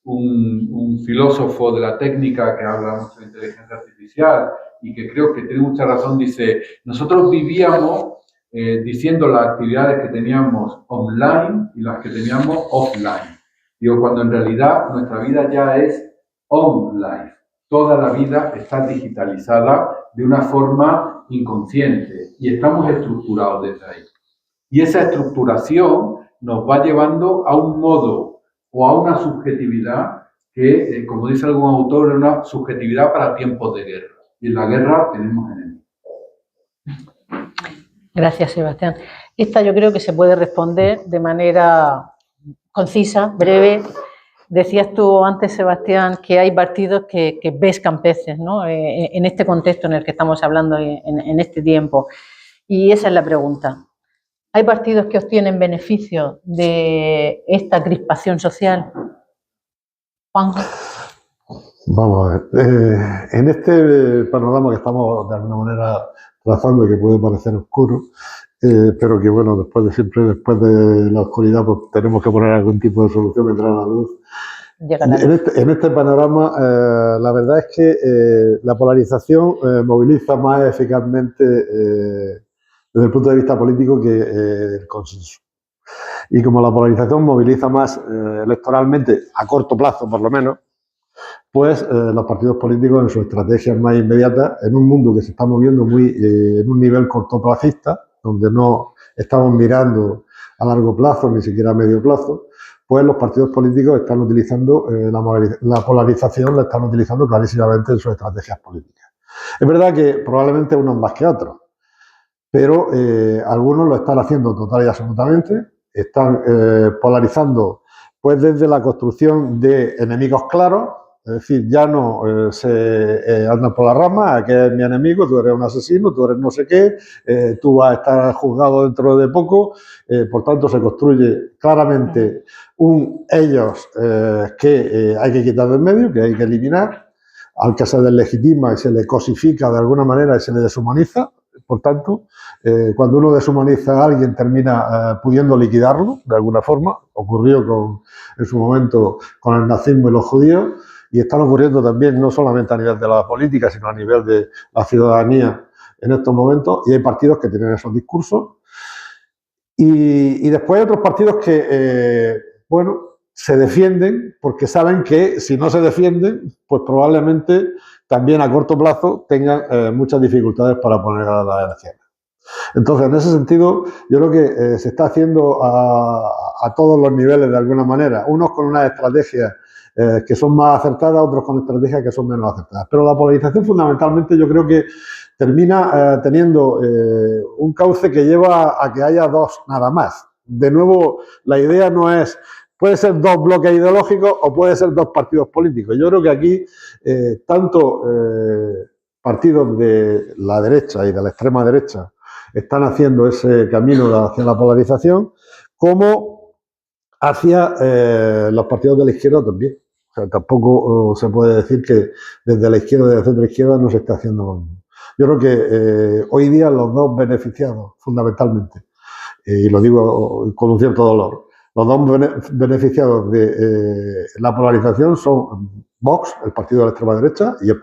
un filósofo de la técnica que habla mucho de inteligencia artificial y que creo que tiene mucha razón, dice, nosotros vivíamos diciendo las actividades que teníamos online y las que teníamos offline. Digo, cuando en realidad nuestra vida ya es online. Toda la vida está digitalizada de una forma inconsciente y estamos estructurados desde ahí. Y esa estructuración nos va llevando a un modo o a una subjetividad que, como dice algún autor, es una subjetividad para tiempos de guerra. Y en la guerra tenemos enemigos. Gracias, Sebastián. Esta yo creo que se puede responder de manera concisa, breve. Decías tú antes, Sebastián, que hay partidos que pescan peces, ¿no? En este contexto en el que estamos hablando en este tiempo. Y esa es la pregunta. ¿Hay partidos que obtienen beneficio de esta crispación social? Juanjo. Vamos a ver. En este panorama que estamos de alguna manera trazando, que puede parecer oscuro, pero que bueno, después de la oscuridad, pues tenemos que poner algún tipo de solución mientras la luz. En este panorama, la verdad es que la polarización moviliza más eficazmente desde el punto de vista político que el consenso. Y como la polarización moviliza más electoralmente, a corto plazo por lo menos, pues los partidos políticos en sus estrategias más inmediatas, en un mundo que se está moviendo muy en un nivel cortoplacista, donde no estamos mirando a largo plazo, ni siquiera a medio plazo, pues los partidos políticos están utilizando la polarización, la están utilizando clarísimamente en sus estrategias políticas. Es verdad que probablemente unos más que otros, pero algunos lo están haciendo total y absolutamente, están polarizando pues desde la construcción de enemigos claros. Es decir, ya no se andan por la rama, que es mi enemigo, tú eres un asesino, tú eres no sé qué, tú vas a estar juzgado dentro de poco, por tanto se construye claramente ellos que hay que quitar del medio, que hay que eliminar, al que se deslegitima y se le cosifica de alguna manera y se le deshumaniza. Por tanto, cuando uno deshumaniza a alguien termina pudiendo liquidarlo de alguna forma. Ocurrió en su momento con el nazismo y los judíos. Y están ocurriendo también no solamente a nivel de la política, sino a nivel de la ciudadanía en estos momentos. Y hay partidos que tienen esos discursos. Y después hay otros partidos que, se defienden porque saben que si no se defienden, pues probablemente también a corto plazo tengan muchas dificultades para poner a las elecciones. Entonces, en ese sentido, yo creo que se está haciendo a todos los niveles de alguna manera. Unos con unas estrategias que son más acertadas, otros con estrategias que son menos acertadas. Pero la polarización fundamentalmente yo creo que termina teniendo un cauce que lleva a que haya dos nada más. De nuevo, la idea no es, puede ser dos bloques ideológicos o puede ser dos partidos políticos. Yo creo que aquí tanto partidos de la derecha y de la extrema derecha están haciendo ese camino hacia la polarización, como hacia los partidos de la izquierda también. O sea, tampoco se puede decir que desde la izquierda, desde la centro-izquierda, no se está haciendo lo mismo. Yo creo que hoy día los dos beneficiados, fundamentalmente, y lo digo con un cierto dolor, los dos beneficiados de la polarización son Vox, el partido de la extrema derecha, y el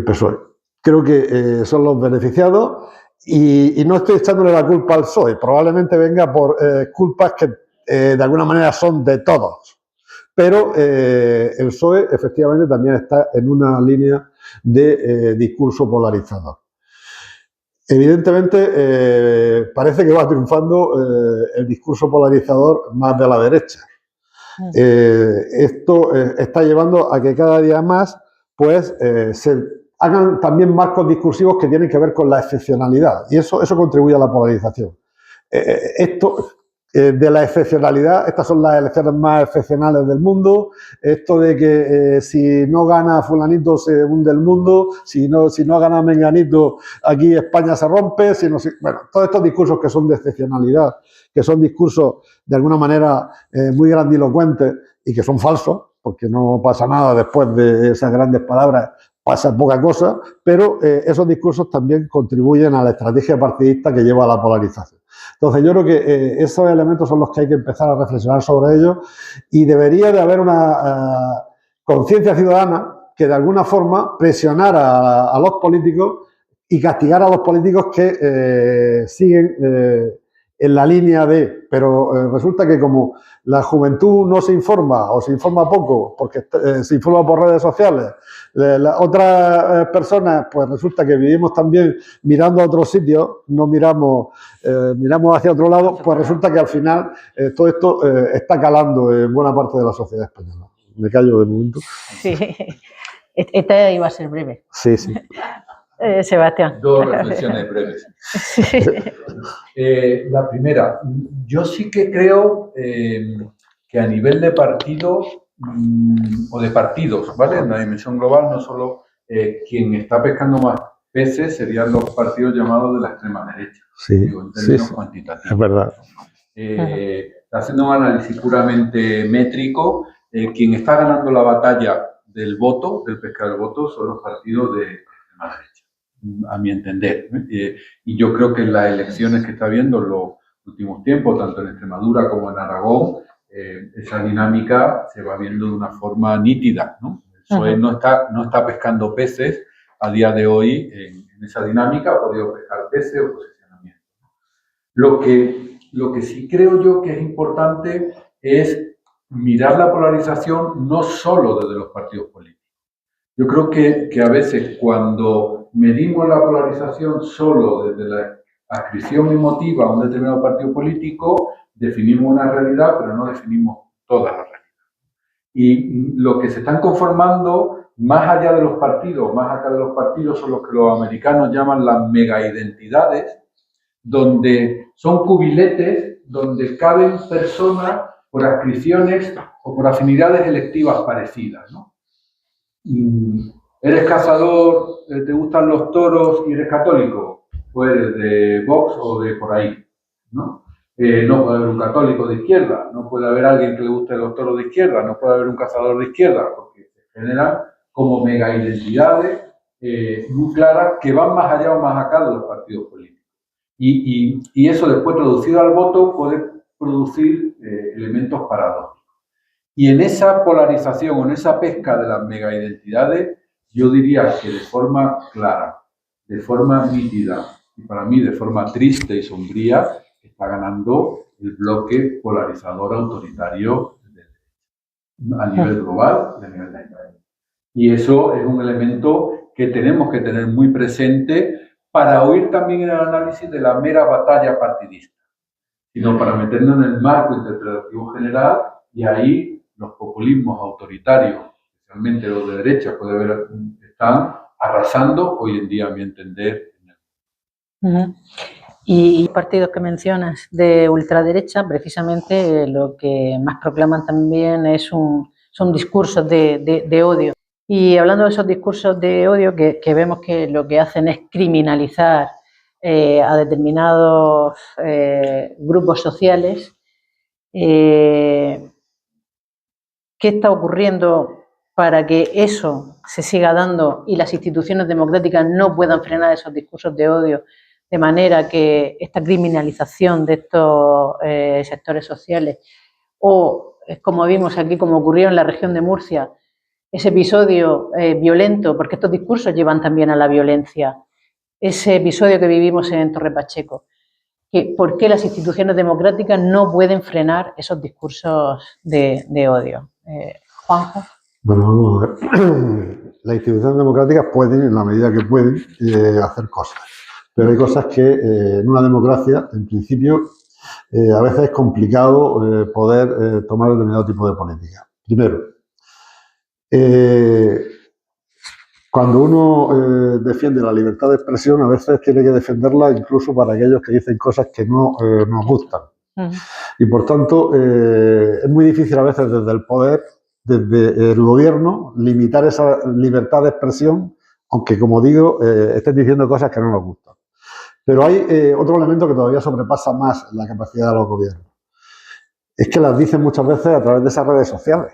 PSOE. Creo que son los beneficiados y no estoy echándole la culpa al PSOE. Probablemente venga por culpas que de alguna manera son de todos. Pero el PSOE efectivamente también está en una línea de discurso polarizador. Evidentemente parece que va triunfando el discurso polarizador más de la derecha. Esto está llevando a que cada día más pues, se hagan también marcos discursivos que tienen que ver con la excepcionalidad y eso contribuye a la polarización. De la excepcionalidad, estas son las elecciones más excepcionales del mundo, esto de que si no gana fulanito se hunde el mundo, si no gana menganito aquí España se rompe, bueno, todos estos discursos que son de excepcionalidad, que son discursos de alguna manera muy grandilocuentes y que son falsos, porque no pasa nada después de esas grandes palabras, pasa poca cosa, pero esos discursos también contribuyen a la estrategia partidista que lleva a la polarización. Entonces yo creo que esos elementos son los que hay que empezar a reflexionar sobre ellos y debería de haber una conciencia ciudadana que de alguna forma presionara a los políticos y castigara a los políticos que siguen en la línea de, pero resulta que como la juventud no se informa o se informa poco porque se informa por redes sociales, otras personas pues resulta que vivimos también mirando a otros sitios, no miramos hacia otro lado, pues resulta que al final todo esto está calando en buena parte de la sociedad española. Me callo de momento. Sí, esta iba a ser breve. Sí, sí. Sebastián. Dos reflexiones breves. La primera, yo sí que creo que a nivel de partido o de partidos, ¿vale? En la dimensión global, no solo quien está pescando más peces serían los partidos llamados de la extrema derecha. Sí, digo, en términos cuantitativos. Es verdad. Haciendo un análisis puramente métrico, quien está ganando la batalla del voto, del pescar del voto, son los partidos de extrema derecha, a mi entender. Y yo creo que en las elecciones que está habiendo en los últimos tiempos, tanto en Extremadura como en Aragón, esa dinámica se va viendo de una forma nítida, ¿no? El PSOE no está pescando peces a día de hoy en esa dinámica, ha podido pescar peces o posicionamiento. Lo que sí creo yo que es importante es mirar la polarización no solo desde los partidos políticos. Yo creo que a veces cuando medimos la polarización solo desde la adscripción emotiva a un determinado partido político, definimos una realidad, pero no definimos toda la realidad. Y lo que se están conformando, más allá de los partidos, más acá de los partidos, son los que los americanos llaman las megaidentidades, donde son cubiletes, donde caben personas por adscripciones o por afinidades electivas parecidas, ¿no? ¿Eres cazador, te gustan los toros y eres católico? Pues eres de Vox o de por ahí, ¿no? No puede haber un católico de izquierda, no puede haber alguien que le guste los toros de izquierda, no puede haber un cazador de izquierda, porque se generan como mega identidades muy claras que van más allá o más acá de los partidos políticos. Y eso después traducido al voto puede producir elementos paradójicos. Y en esa polarización o en esa pesca de las mega identidades, yo diría que de forma clara, de forma nítida y para mí de forma triste y sombría, está ganando el bloque polarizador autoritario a nivel global y a nivel nacional. Y eso es un elemento que tenemos que tener muy presente para oír también en el análisis de la mera batalla partidista, sino para meternos en el marco interpretativo general y ahí los populismos autoritarios, especialmente los de derecha, están arrasando hoy en día, a mi entender. Y los partidos que mencionas de ultraderecha, precisamente lo que más proclaman también son discursos de odio. Y hablando de esos discursos de odio, que vemos que lo que hacen es criminalizar a determinados grupos sociales. ¿Qué está ocurriendo para que eso se siga dando y las instituciones democráticas no puedan frenar esos discursos de odio, de manera que esta criminalización de estos sectores sociales, o como vimos aquí, como ocurrió en la región de Murcia, ese episodio violento, porque estos discursos llevan también a la violencia, ese episodio que vivimos en Torre Pacheco, ¿por qué las instituciones democráticas no pueden frenar esos discursos de odio? Juanjo. Bueno, vamos a ver. Las instituciones democráticas pueden, en la medida que pueden, hacer cosas. Pero hay cosas que en una democracia, en principio, a veces es complicado poder tomar determinado tipo de política. Primero, cuando uno defiende la libertad de expresión, a veces tiene que defenderla incluso para aquellos que dicen cosas que no nos gustan. Y por tanto, es muy difícil a veces desde el poder, desde el gobierno, limitar esa libertad de expresión, aunque, como digo, estén diciendo cosas que no nos gustan. Pero hay otro elemento que todavía sobrepasa más la capacidad de los gobiernos. Es que las dicen muchas veces a través de esas redes sociales.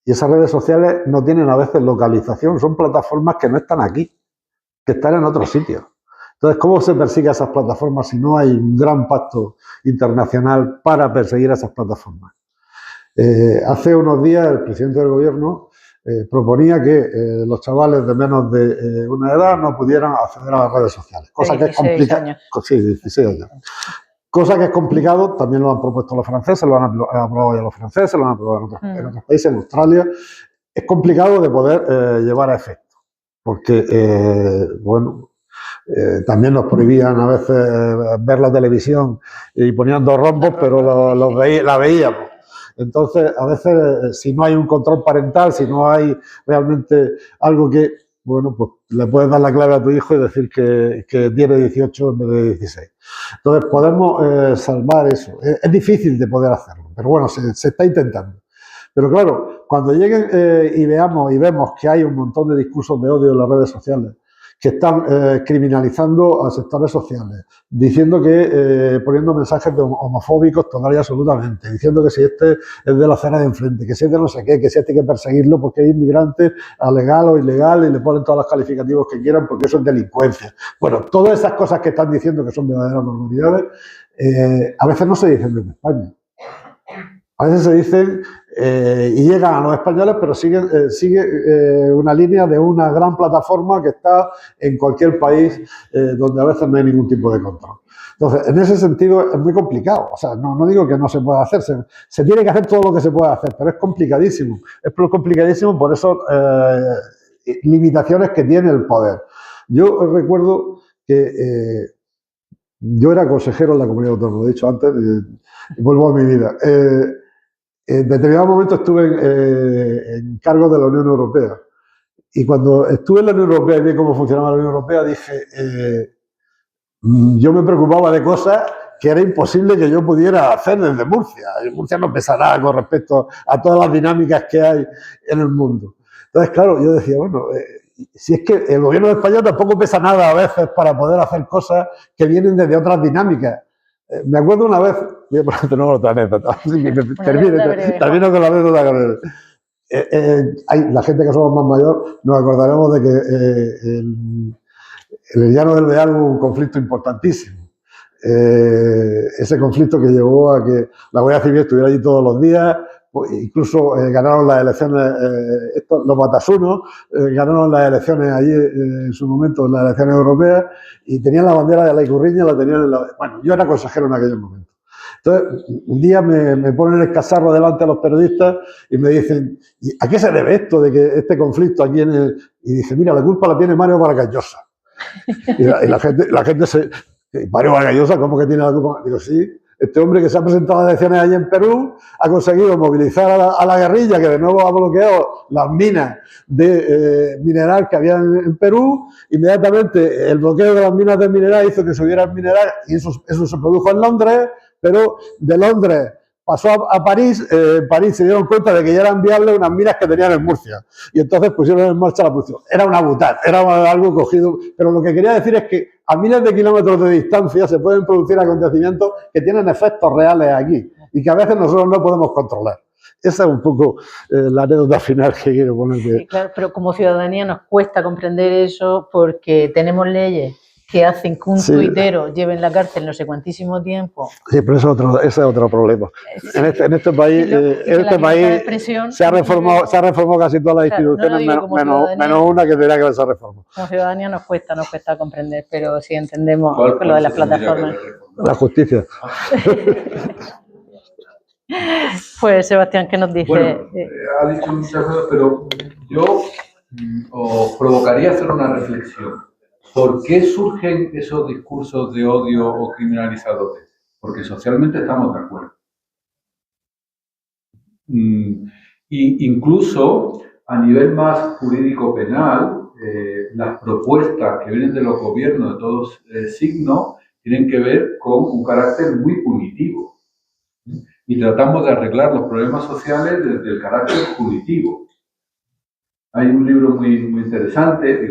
Y esas redes sociales no tienen a veces localización, son plataformas que no están aquí, que están en otros sitios. Entonces, ¿cómo se persigue a esas plataformas si no hay un gran pacto internacional para perseguir a esas plataformas? Hace unos días el presidente del gobierno proponía que los chavales de menos de una edad no pudieran acceder a las redes sociales, cosa que es complicada. Sí, 16 años. Cosa que es complicado, también lo han propuesto los franceses, lo han aprobado ya los franceses, lo han aprobado en otros países, en Australia. Es complicado de poder llevar a efecto, porque, bueno, también nos prohibían a veces ver la televisión y ponían 2 rombos, pero la veíamos. Entonces, a veces, si no hay un control parental, si no hay realmente algo que, bueno, pues le puedes dar la clave a tu hijo y decir que tiene 18 en vez de 16. Entonces, podemos salvar eso. Es difícil de poder hacerlo, pero bueno, se está intentando. Pero claro, cuando lleguen y vemos que hay un montón de discursos de odio en las redes sociales, que están criminalizando a sectores sociales, diciendo que, poniendo mensajes homofóbicos total y absolutamente, diciendo que si este es de la acera de enfrente, que si este no sé qué, que si este hay que perseguirlo porque es inmigrante, a legal o ilegal, y le ponen todos los calificativos que quieran porque eso es delincuencia. Bueno, todas esas cosas que están diciendo que son verdaderas normalidades, a veces no se dicen desde España. A veces se dicen y llegan a los españoles, pero sigue una línea de una gran plataforma que está en cualquier país donde a veces no hay ningún tipo de control. Entonces, en ese sentido es muy complicado. O sea, no digo que no se pueda hacer, se tiene que hacer todo lo que se puede hacer, pero es complicadísimo. Es complicadísimo por esas limitaciones que tiene el poder. Yo recuerdo que yo era consejero en la Comunidad Autónoma, lo he dicho antes, y vuelvo a mi vida. En determinado momento estuve en cargo de la Unión Europea. Y cuando estuve en la Unión Europea y vi cómo funcionaba la Unión Europea, dije, yo me preocupaba de cosas que era imposible que yo pudiera hacer desde Murcia. Murcia no pesa nada con respecto a todas las dinámicas que hay en el mundo. Entonces, claro, yo decía, bueno, si es que el gobierno de España tampoco pesa nada a veces para poder hacer cosas que vienen desde otras dinámicas. Me acuerdo una vez, voy a ponerte otra anécdota, termino con la anécdota. La gente que somos más mayor nos acordaremos de que en el llano del Beal hubo un conflicto importantísimo. Ese conflicto que llevó a que la Guardia Civil estuviera allí todos los días, incluso ganaron las elecciones, los batasunos ganaron las elecciones allí en su momento, en las elecciones europeas, y tenían la bandera de la Icurriña, la tenían bueno, yo era consejero en aquel momento. Entonces, un día me ponen el cazarro delante de los periodistas y me dicen, ¿a qué se debe esto de que este conflicto aquí en el...? Y dice, mira, la culpa la tiene Mario Vargas Llosa. Y la gente se... Mario Vargas Llosa, ¿cómo que tiene la culpa? Digo, sí. Este hombre que se ha presentado a las elecciones allí en Perú ha conseguido movilizar a la guerrilla, que de nuevo ha bloqueado las minas de mineral que había en Perú. Inmediatamente el bloqueo de las minas de mineral hizo que subiera el mineral y eso se produjo en Londres, pero de Londres pasó a París. En París se dieron cuenta de que ya eran viables unas minas que tenían en Murcia y entonces pusieron en marcha la producción. Era una butad, era algo cogido, pero lo que quería decir es que a miles de kilómetros de distancia se pueden producir acontecimientos que tienen efectos reales aquí y que a veces nosotros no podemos controlar. Esa es un poco la anécdota final que quiero poner. Sí, claro, pero como ciudadanía nos cuesta comprender eso porque tenemos leyes que hacen que un tuitero lleve en la cárcel no sé cuantísimo tiempo. Sí, pero ese es otro problema. Sí. En este país, se ha reformado casi todas las instituciones, menos una que tendría que haberse reformado. Como ciudadanía nos cuesta comprender, pero sí entendemos lo de las plataformas. La justicia. Pues Sebastián, ¿qué nos dice? Bueno, ha dicho muchas cosas, pero yo os provocaría hacer una reflexión. ¿Por qué surgen esos discursos de odio o criminalizadores? Porque socialmente estamos de acuerdo. Y incluso a nivel más jurídico-penal, las propuestas que vienen de los gobiernos de todos signos tienen que ver con un carácter muy punitivo. Y tratamos de arreglar los problemas sociales desde el carácter punitivo. Hay un libro muy interesante,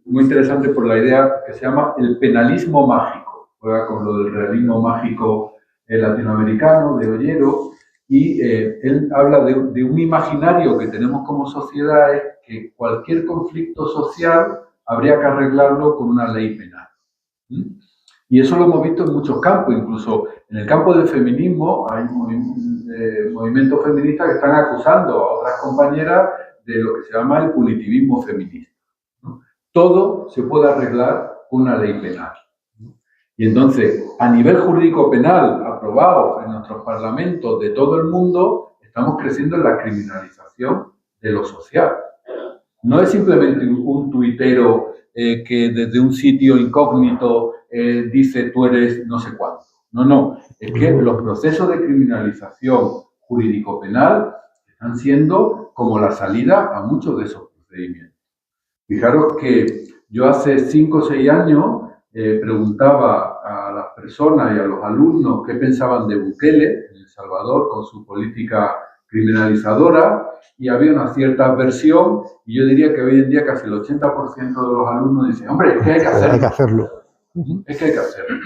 muy interesante por la idea que se llama el penalismo mágico, juega con lo del realismo mágico latinoamericano, de Ollero, y él habla de un imaginario que tenemos como sociedad, es que cualquier conflicto social habría que arreglarlo con una ley penal. Y eso lo hemos visto en muchos campos, incluso en el campo del feminismo hay movimientos feministas que están acusando a otras compañeras de lo que se llama el punitivismo feminista. Todo se puede arreglar con una ley penal. Y entonces, a nivel jurídico penal aprobado en nuestros parlamentos de todo el mundo, estamos creciendo en la criminalización de lo social. No es simplemente un tuitero que desde un sitio incógnito dice tú eres no sé cuánto. No, es que los procesos de criminalización jurídico-penal están siendo como la salida a muchos de esos procedimientos. Fijaros que yo hace 5 o 6 años preguntaba a las personas y a los alumnos qué pensaban de Bukele en El Salvador con su política criminalizadora y había una cierta aversión y yo diría que hoy en día casi el 80% de los alumnos dicen, hombre, es que hay que hacerlo. Hay que hacerlo. Es que hay que hacerlo.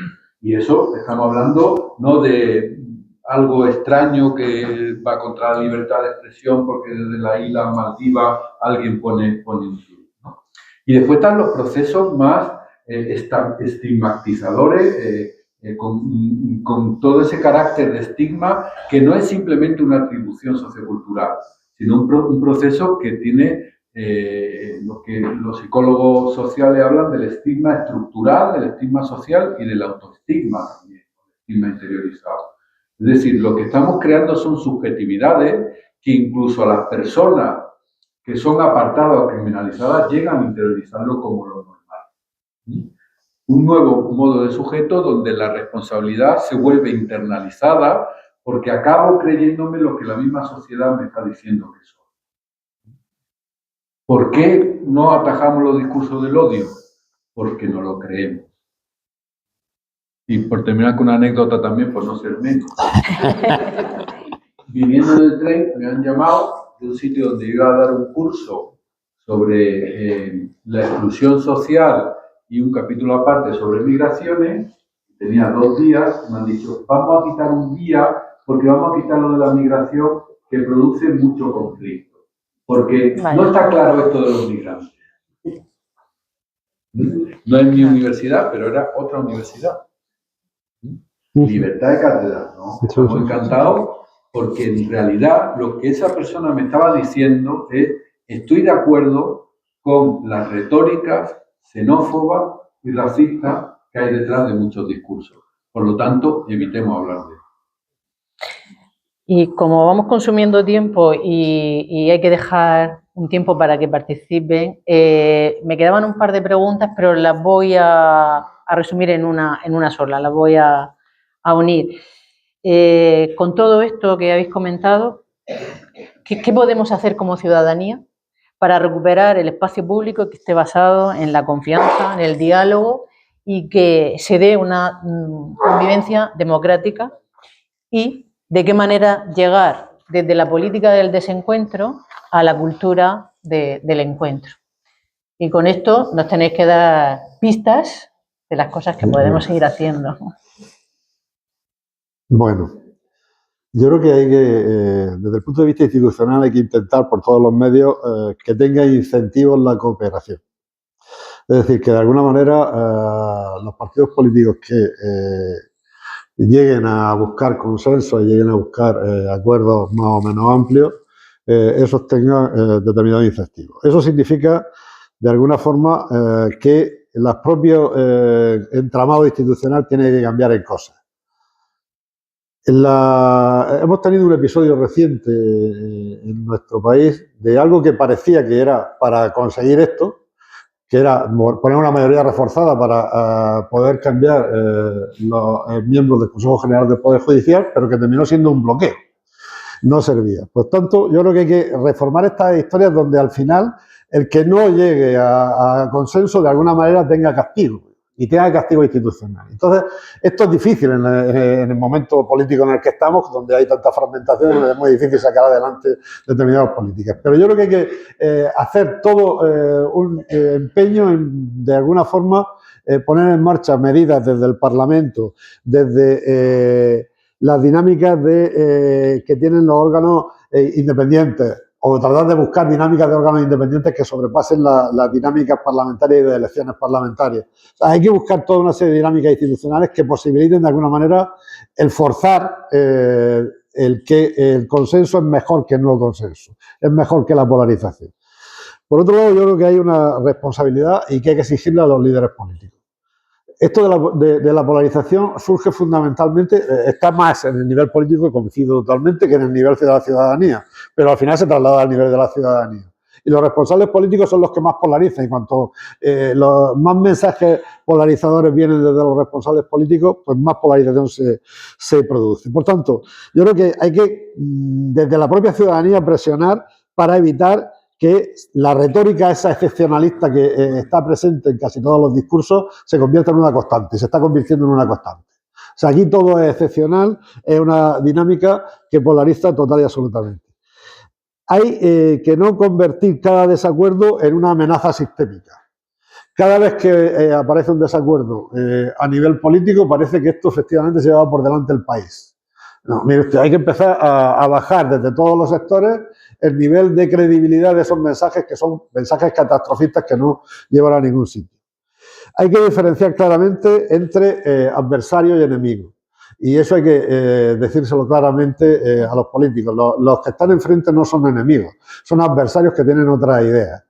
Y eso estamos hablando no de algo extraño que va contra la libertad de expresión porque desde la isla Maldivas alguien pone un tuit, ¿no? Y después están los procesos más estigmatizadores, con todo ese carácter de estigma que no es simplemente una atribución sociocultural, sino un proceso que tiene lo que los psicólogos sociales hablan del estigma estructural, del estigma social y del autoestigma también, el estigma interiorizado. Es decir, lo que estamos creando son subjetividades que incluso a las personas que son apartadas o criminalizadas llegan a interiorizarlo como lo normal. Un nuevo modo de sujeto donde la responsabilidad se vuelve internalizada porque acabo creyéndome lo que la misma sociedad me está diciendo que soy. ¿Por qué no atajamos los discursos del odio? Porque no lo creemos. Y por terminar con una anécdota también, por no ser menos. Viniendo del tren, me han llamado de un sitio donde iba a dar un curso sobre la exclusión social y un capítulo aparte sobre migraciones. Tenía 2 días, me han dicho, vamos a quitar un día porque vamos a quitar lo de la migración que produce mucho conflicto. Porque no está claro esto de los migrantes. No es mi universidad, pero era otra universidad. Libertad de cátedra, ¿no? Estamos encantados porque en realidad lo que esa persona me estaba diciendo es estoy de acuerdo con las retóricas xenófobas y racistas que hay detrás de muchos discursos. Por lo tanto, evitemos hablar de eso. Y como vamos consumiendo tiempo y hay que dejar un tiempo para que participen, me quedaban un par de preguntas, pero las voy a resumir en una sola, las voy a unir. Con todo esto que habéis comentado, ¿qué podemos hacer como ciudadanía para recuperar el espacio público que esté basado en la confianza, en el diálogo y que se dé una convivencia democrática? Y de qué manera llegar desde la política del desencuentro a la cultura del encuentro. Y con esto nos tenéis que dar pistas de las cosas que podemos seguir haciendo. Bueno, yo creo que hay que, desde el punto de vista institucional, hay que intentar por todos los medios que tenga incentivos la cooperación. Es decir, que de alguna manera los partidos políticos que lleguen a buscar consenso y lleguen a buscar acuerdos más o menos amplios, esos tengan determinados incentivos. Eso significa, de alguna forma, que los propios entramados institucional tienen que cambiar en cosas. Hemos tenido un episodio reciente en nuestro país de algo que parecía que era para conseguir esto, que era poner una mayoría reforzada para poder cambiar los miembros del Consejo General del Poder Judicial, pero que terminó siendo un bloqueo. No servía. Por tanto, yo creo que hay que reformar estas historias donde al final el que no llegue a consenso de alguna manera tenga castigo. Y tenga castigo institucional. Entonces, esto es difícil en el momento político en el que estamos, donde hay tanta fragmentación, donde es muy difícil sacar adelante determinadas políticas. Pero yo creo que hay que hacer todo un empeño en, de alguna forma, poner en marcha medidas desde el Parlamento, desde las dinámicas que tienen los órganos independientes, o tratar de buscar dinámicas de órganos independientes que sobrepasen las dinámicas parlamentarias y de elecciones parlamentarias. O sea, hay que buscar toda una serie de dinámicas institucionales que posibiliten de alguna manera el forzar que el consenso es mejor que el no consenso, es mejor que la polarización. Por otro lado, yo creo que hay una responsabilidad y que hay que exigirle a los líderes políticos. Esto de la polarización surge fundamentalmente, está más en el nivel político, coincido totalmente, que en el nivel de la ciudadanía, pero al final se traslada al nivel de la ciudadanía. Y los responsables políticos son los que más polarizan, y cuanto los más mensajes polarizadores vienen desde los responsables políticos, pues más polarización se produce. Por tanto, yo creo que hay que, desde la propia ciudadanía, presionar para evitar que la retórica esa excepcionalista que está presente en casi todos los discursos se convierta en una constante, se está convirtiendo en una constante. O sea, aquí todo es excepcional, es una dinámica que polariza total y absolutamente. Hay que no convertir cada desacuerdo en una amenaza sistémica. Cada vez que aparece un desacuerdo a nivel político, parece que esto efectivamente se lleva por delante el país. No, mire usted, hay que empezar a bajar desde todos los sectores el nivel de credibilidad de esos mensajes que son mensajes catastrofistas que no llevan a ningún sitio. Hay que diferenciar claramente entre adversario y enemigo. Y eso hay que decírselo claramente a los políticos. Los que están enfrente no son enemigos, son adversarios que tienen otras ideas.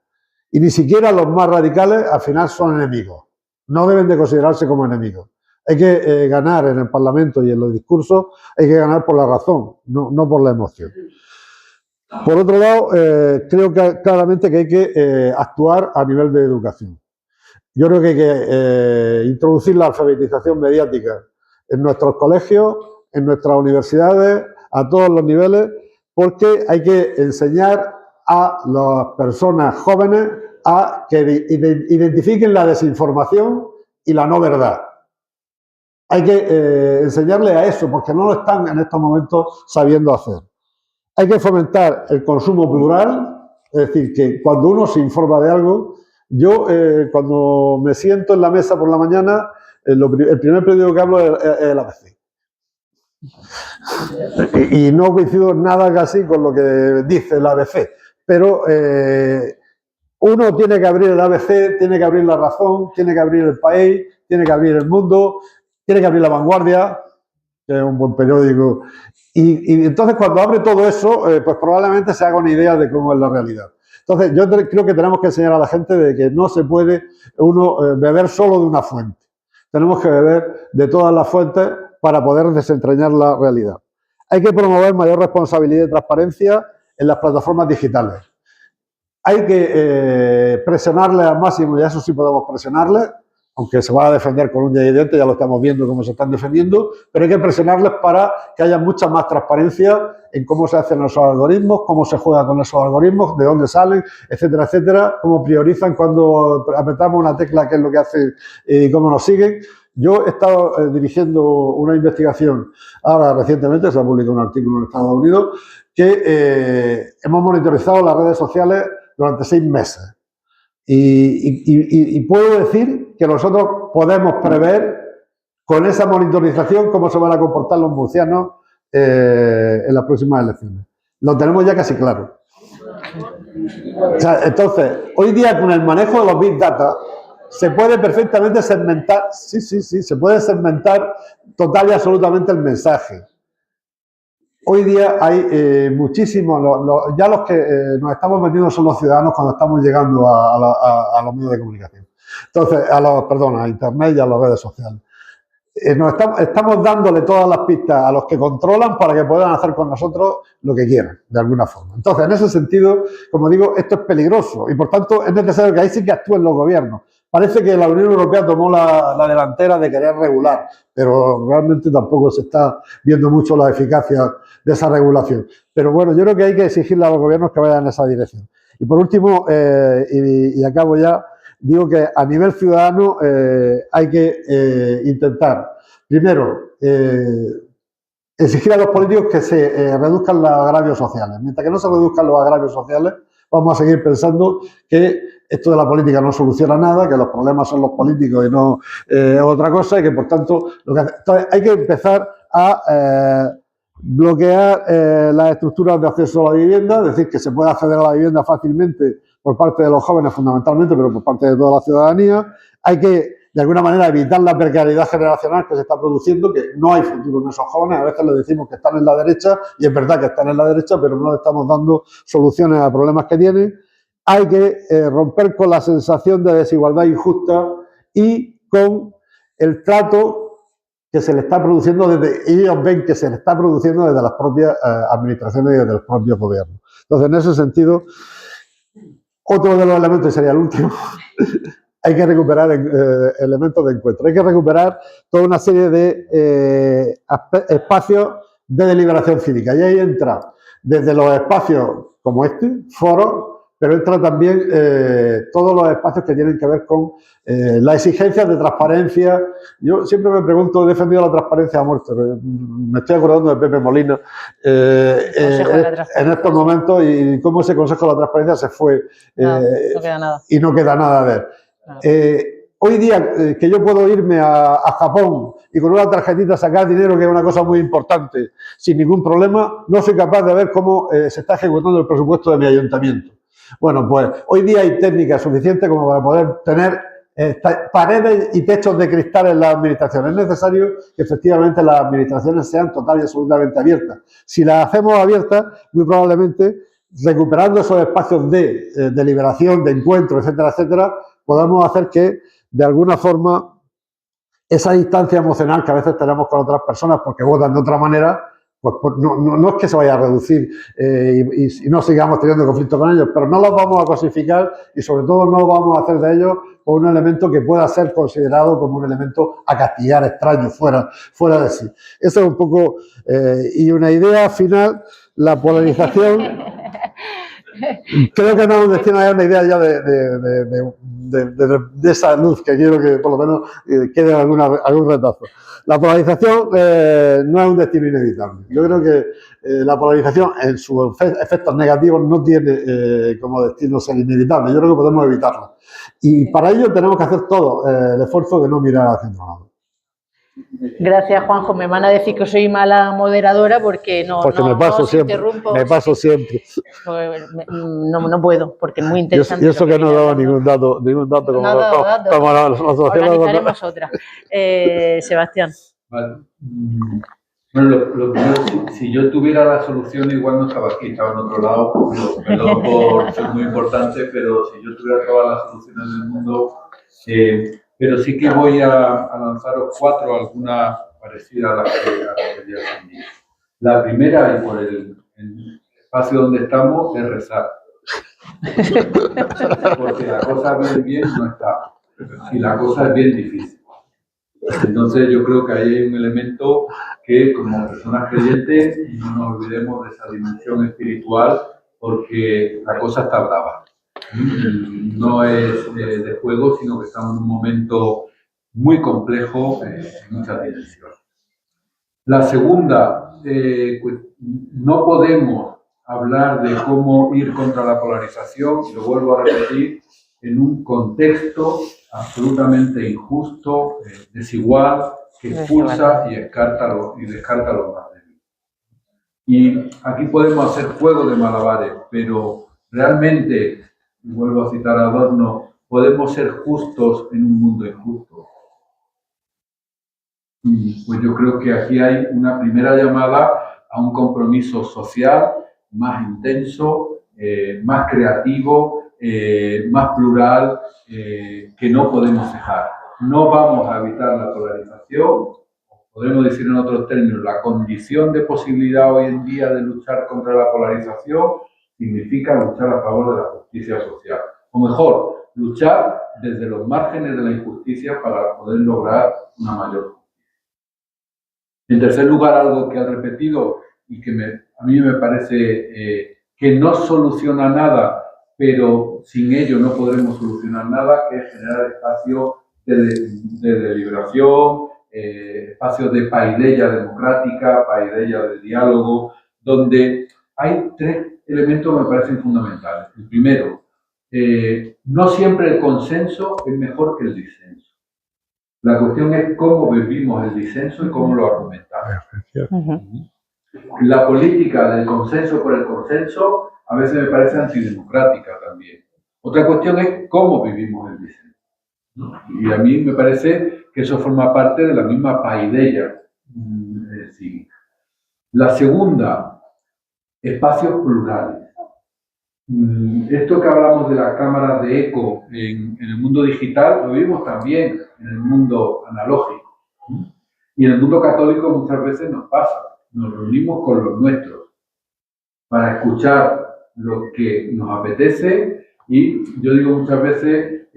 Y ni siquiera los más radicales al final son enemigos. No deben de considerarse como enemigos. Hay que ganar en el Parlamento y en los discursos, hay que ganar por la razón, no por la emoción. Por otro lado, creo que claramente que hay que actuar a nivel de educación. Yo creo que hay que introducir la alfabetización mediática en nuestros colegios, en nuestras universidades, a todos los niveles, porque hay que enseñar a las personas jóvenes a que identifiquen la desinformación y la no verdad. Hay que enseñarles a eso, porque no lo están en estos momentos sabiendo hacer. Hay que fomentar el consumo plural, es decir, que cuando uno se informa de algo, yo cuando me siento en la mesa por la mañana, el primer periódico que hablo es el ABC. Y no coincido nada casi con lo que dice el ABC, pero uno tiene que abrir el ABC, tiene que abrir La Razón, tiene que abrir El País, tiene que abrir El Mundo, tiene que abrir La Vanguardia, que es un buen periódico. Y entonces cuando abre todo eso, pues probablemente se haga una idea de cómo es la realidad. Entonces yo creo que tenemos que enseñar a la gente de que no se puede uno beber solo de una fuente. Tenemos que beber de todas las fuentes para poder desentrañar la realidad. Hay que promover mayor responsabilidad y transparencia en las plataformas digitales. Hay que presionarles al máximo, y eso sí podemos presionarles, aunque se van a defender con uñas y dientes, ya lo estamos viendo cómo se están defendiendo, pero hay que presionarles para que haya mucha más transparencia en cómo se hacen esos algoritmos, cómo se juega con esos algoritmos, de dónde salen, etcétera, etcétera, cómo priorizan cuando apretamos una tecla, qué es lo que hacen y cómo nos siguen. Yo he estado dirigiendo una investigación, ahora recientemente se ha publicado un artículo en Estados Unidos, que hemos monitorizado las redes sociales durante 6 meses. Y puedo decir que nosotros podemos prever con esa monitorización cómo se van a comportar los murcianos en las próximas elecciones. Lo tenemos ya casi claro. O sea, entonces, hoy día con el manejo de los Big Data se puede perfectamente segmentar, se puede segmentar total y absolutamente el mensaje. Hoy día hay muchísimos, ya los que nos estamos metiendo son los ciudadanos cuando estamos llegando a los medios de comunicación. Entonces, a Internet y a las redes sociales. Estamos dándole todas las pistas a los que controlan para que puedan hacer con nosotros lo que quieran, de alguna forma. Entonces, en ese sentido, como digo, esto es peligroso y, por tanto, es necesario que ahí sí que actúen los gobiernos. Parece que la Unión Europea tomó la delantera de querer regular, pero realmente tampoco se está viendo mucho la eficacia de esa regulación. Pero bueno, yo creo que hay que exigirle a los gobiernos que vayan en esa dirección. Y por último, y acabo ya, digo que a nivel ciudadano hay que intentar, primero, exigir a los políticos que se reduzcan los agravios sociales. Mientras que no se reduzcan los agravios sociales, vamos a seguir pensando que esto de la política no soluciona nada, que los problemas son los políticos y no otra cosa, y que por tanto entonces hay que empezar a bloquear las estructuras de acceso a la vivienda, es decir, que se pueda acceder a la vivienda fácilmente por parte de los jóvenes fundamentalmente, pero por parte de toda la ciudadanía. Hay que, de alguna manera, evitar la precariedad generacional que se está produciendo, que no hay futuro en esos jóvenes. A veces les decimos que están en la derecha, y es verdad que están en la derecha, pero no le estamos dando soluciones a problemas que tienen. Hay que romper con la sensación de desigualdad injusta y con el trato que se le está produciendo ellos ven que se le está produciendo desde las propias administraciones y desde los propios gobiernos. Entonces, en ese sentido, otro de los elementos, sería el último, hay que recuperar elementos de encuentro. Hay que recuperar toda una serie de espacios de deliberación cívica. Y ahí entra desde los espacios como este, foros, pero entra también todos los espacios que tienen que ver con las exigencias de transparencia. Yo siempre me pregunto, he defendido la transparencia a muerte, me estoy acordando de Pepe Molina en estos momentos y cómo ese Consejo de la Transparencia se fue no queda nada. Y no queda nada de él. No. Hoy día que yo puedo irme a Japón y con una tarjetita sacar dinero, que es una cosa muy importante, sin ningún problema, no soy capaz de ver cómo se está ejecutando el presupuesto de mi ayuntamiento. Bueno, pues hoy día hay técnicas suficientes como para poder tener paredes y techos de cristal en las administraciones. Es necesario que efectivamente las administraciones sean total y absolutamente abiertas. Si las hacemos abiertas, muy probablemente, recuperando esos espacios de deliberación, de encuentro, etcétera, etcétera, podamos hacer que, de alguna forma, esa distancia emocional que a veces tenemos con otras personas porque votan de otra manera, pues no es que se vaya a reducir y no sigamos teniendo conflictos con ellos, pero no los vamos a cosificar y sobre todo no vamos a hacer de ellos un elemento que pueda ser considerado como un elemento a castigar extraño fuera de sí. Eso es un poco, y una idea final, la polarización. Creo que no destina ya una idea ya de esa luz que quiero que por lo menos quede algún retazo. La polarización no es un destino inevitable. Yo creo que la polarización en sus efectos negativos no tiene como destino ser inevitable. Yo creo que podemos evitarla. Y para ello tenemos que hacer todo el esfuerzo de no mirar hacia otro lado. Gracias, Juanjo. Me van a decir que soy mala moderadora porque no interrumpo. Me paso siempre. No puedo, porque es muy interesante. Y eso que no he dado ningún dato como organizaremos otra. Sebastián. Vale. Bueno, si yo tuviera la solución, igual no estaba aquí, estaba en otro lado. Perdón por ser muy importante, pero si yo tuviera todas las soluciones del mundo... pero sí que voy a lanzaros 4, algunas parecidas a las que ya entendí. La primera, y por el espacio donde estamos, es rezar. Porque la cosa bien no está. Y la cosa es bien difícil. Entonces yo creo que ahí hay un elemento que, como personas creyentes, no nos olvidemos de esa dimensión espiritual, porque la cosa está brava. No es de juego, sino que estamos en un momento muy complejo en muchas dimensiones. La segunda, pues, no podemos hablar de cómo ir contra la polarización, lo vuelvo a repetir, en un contexto absolutamente injusto, desigual, que expulsa y descarta a los más débiles. Y aquí podemos hacer juego de malabares, pero realmente, y vuelvo a citar a Adorno, podemos ser justos en un mundo injusto. Y pues yo creo que aquí hay una primera llamada a un compromiso social más intenso, más creativo, más plural, que no podemos dejar. No vamos a evitar la polarización, podemos decir en otros términos, la condición de posibilidad hoy en día de luchar contra la polarización significa luchar a favor de la justicia social. O mejor, luchar desde los márgenes de la injusticia para poder lograr una mayor justicia. En tercer lugar, algo que ha repetido y que a mí me parece que no soluciona nada, pero sin ello no podremos solucionar nada, que es generar espacios de deliberación, espacios de paideia democrática, paideia de diálogo, donde hay tres elementos que me parecen fundamentales. El primero, no siempre el consenso es mejor que el disenso. La cuestión es cómo vivimos el disenso y cómo lo argumentamos. La política del consenso por el consenso a veces me parece antidemocrática también. Otra cuestión es cómo vivimos el disenso. Y a mí me parece que eso forma parte de la misma paideia cívica. La segunda, espacios plurales. Esto que hablamos de las cámaras de eco en el mundo digital, lo vimos también en el mundo analógico. Y en el mundo católico muchas veces nos pasa. Nos reunimos con los nuestros para escuchar lo que nos apetece y yo digo muchas veces,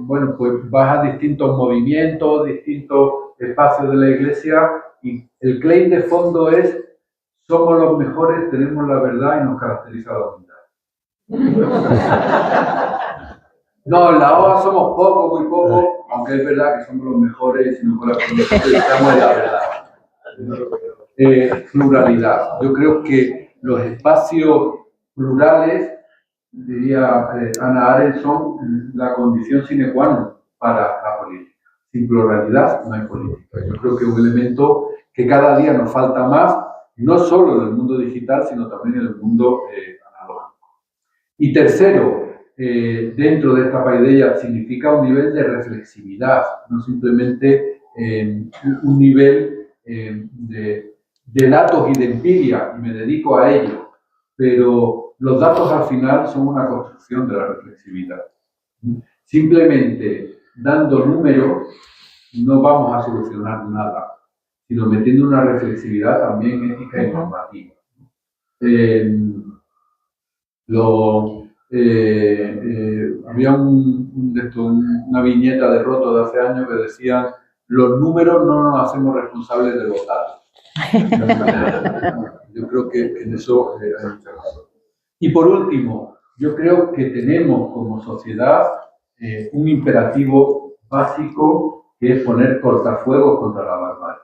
bueno, pues vas a distintos movimientos, distintos espacios de la iglesia y el claim de fondo es somos los mejores, tenemos la verdad y nos caracteriza la humildad. No, en la OA somos pocos, muy pocos, aunque es verdad que somos los mejores y no con la estamos en la verdad. Pluralidad. Yo creo que los espacios plurales, diría Hannah Arendt, son la condición sine qua non para la política. Sin pluralidad no hay política. Yo creo que es un elemento que cada día nos falta más, no solo en el mundo digital, sino también en el mundo analógico. Y tercero, dentro de esta paideia significa un nivel de reflexividad, no simplemente un nivel de datos y de empiria, y me dedico a ello, pero los datos al final son una construcción de la reflexividad. Simplemente dando números no vamos a solucionar nada, sino metiendo una reflexividad también ética y normativa. Había una viñeta de Roto de hace años que decía los números no nos hacemos responsables de los datos. Yo creo que en eso hay mucha razón. Y por último, yo creo que tenemos como sociedad un imperativo básico que es poner cortafuegos contra la barbarie.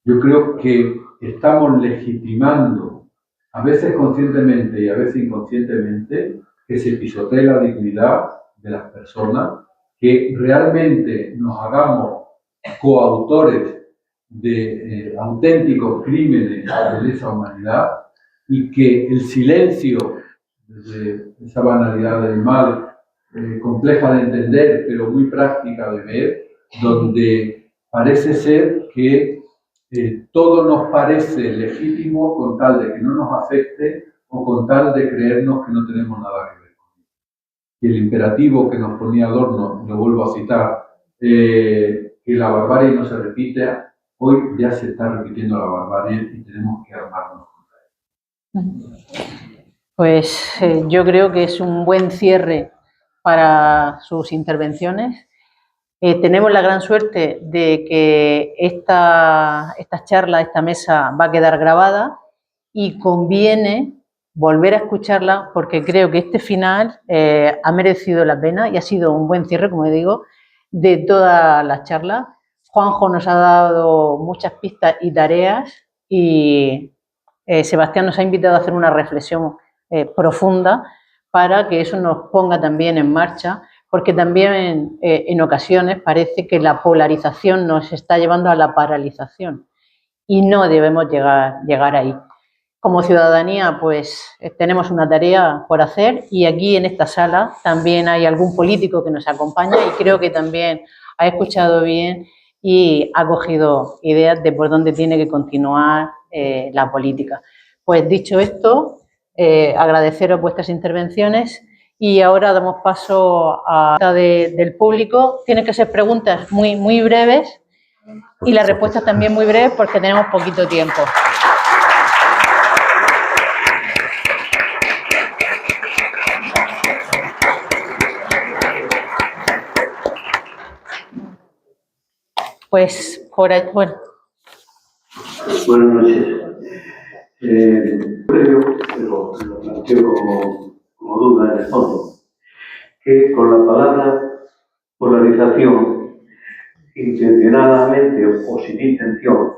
Yo creo que estamos legitimando, a veces conscientemente y a veces inconscientemente, que se pisotee la dignidad de las personas, que realmente nos hagamos coautores de auténticos crímenes de lesa humanidad y que el silencio, desde esa banalidad del mal, compleja de entender, pero muy práctica de ver, donde parece ser que todo nos parece legítimo con tal de que no nos afecte o con tal de creernos que no tenemos nada que ver con ello. Y el imperativo que nos ponía Adorno, lo vuelvo a citar, que la barbarie no se repita, hoy ya se está repitiendo la barbarie y tenemos que armarnos contra ella. Pues yo creo que es un buen cierre para sus intervenciones. Tenemos la gran suerte de que esta charla, esta mesa va a quedar grabada y conviene volver a escucharla porque creo que este final ha merecido la pena y ha sido un buen cierre, como digo, de todas las charlas. Juanjo nos ha dado muchas pistas y tareas y Sebastián nos ha invitado a hacer una reflexión profunda para que eso nos ponga también en marcha, porque también en ocasiones parece que la polarización nos está llevando a la paralización y no debemos llegar ahí. Como ciudadanía, pues tenemos una tarea por hacer y aquí en esta sala también hay algún político que nos acompaña y creo que también ha escuchado bien y ha cogido ideas de por dónde tiene que continuar la política. Pues dicho esto, agradeceros vuestras intervenciones y ahora damos paso a la del público. Tienen que ser preguntas muy breves y las respuestas también muy breves porque tenemos poquito tiempo. Pues por ahí, bueno. Buenas noches. Creo, pero lo planteo como duda en el fondo, que con la palabra polarización, intencionadamente o sin intención,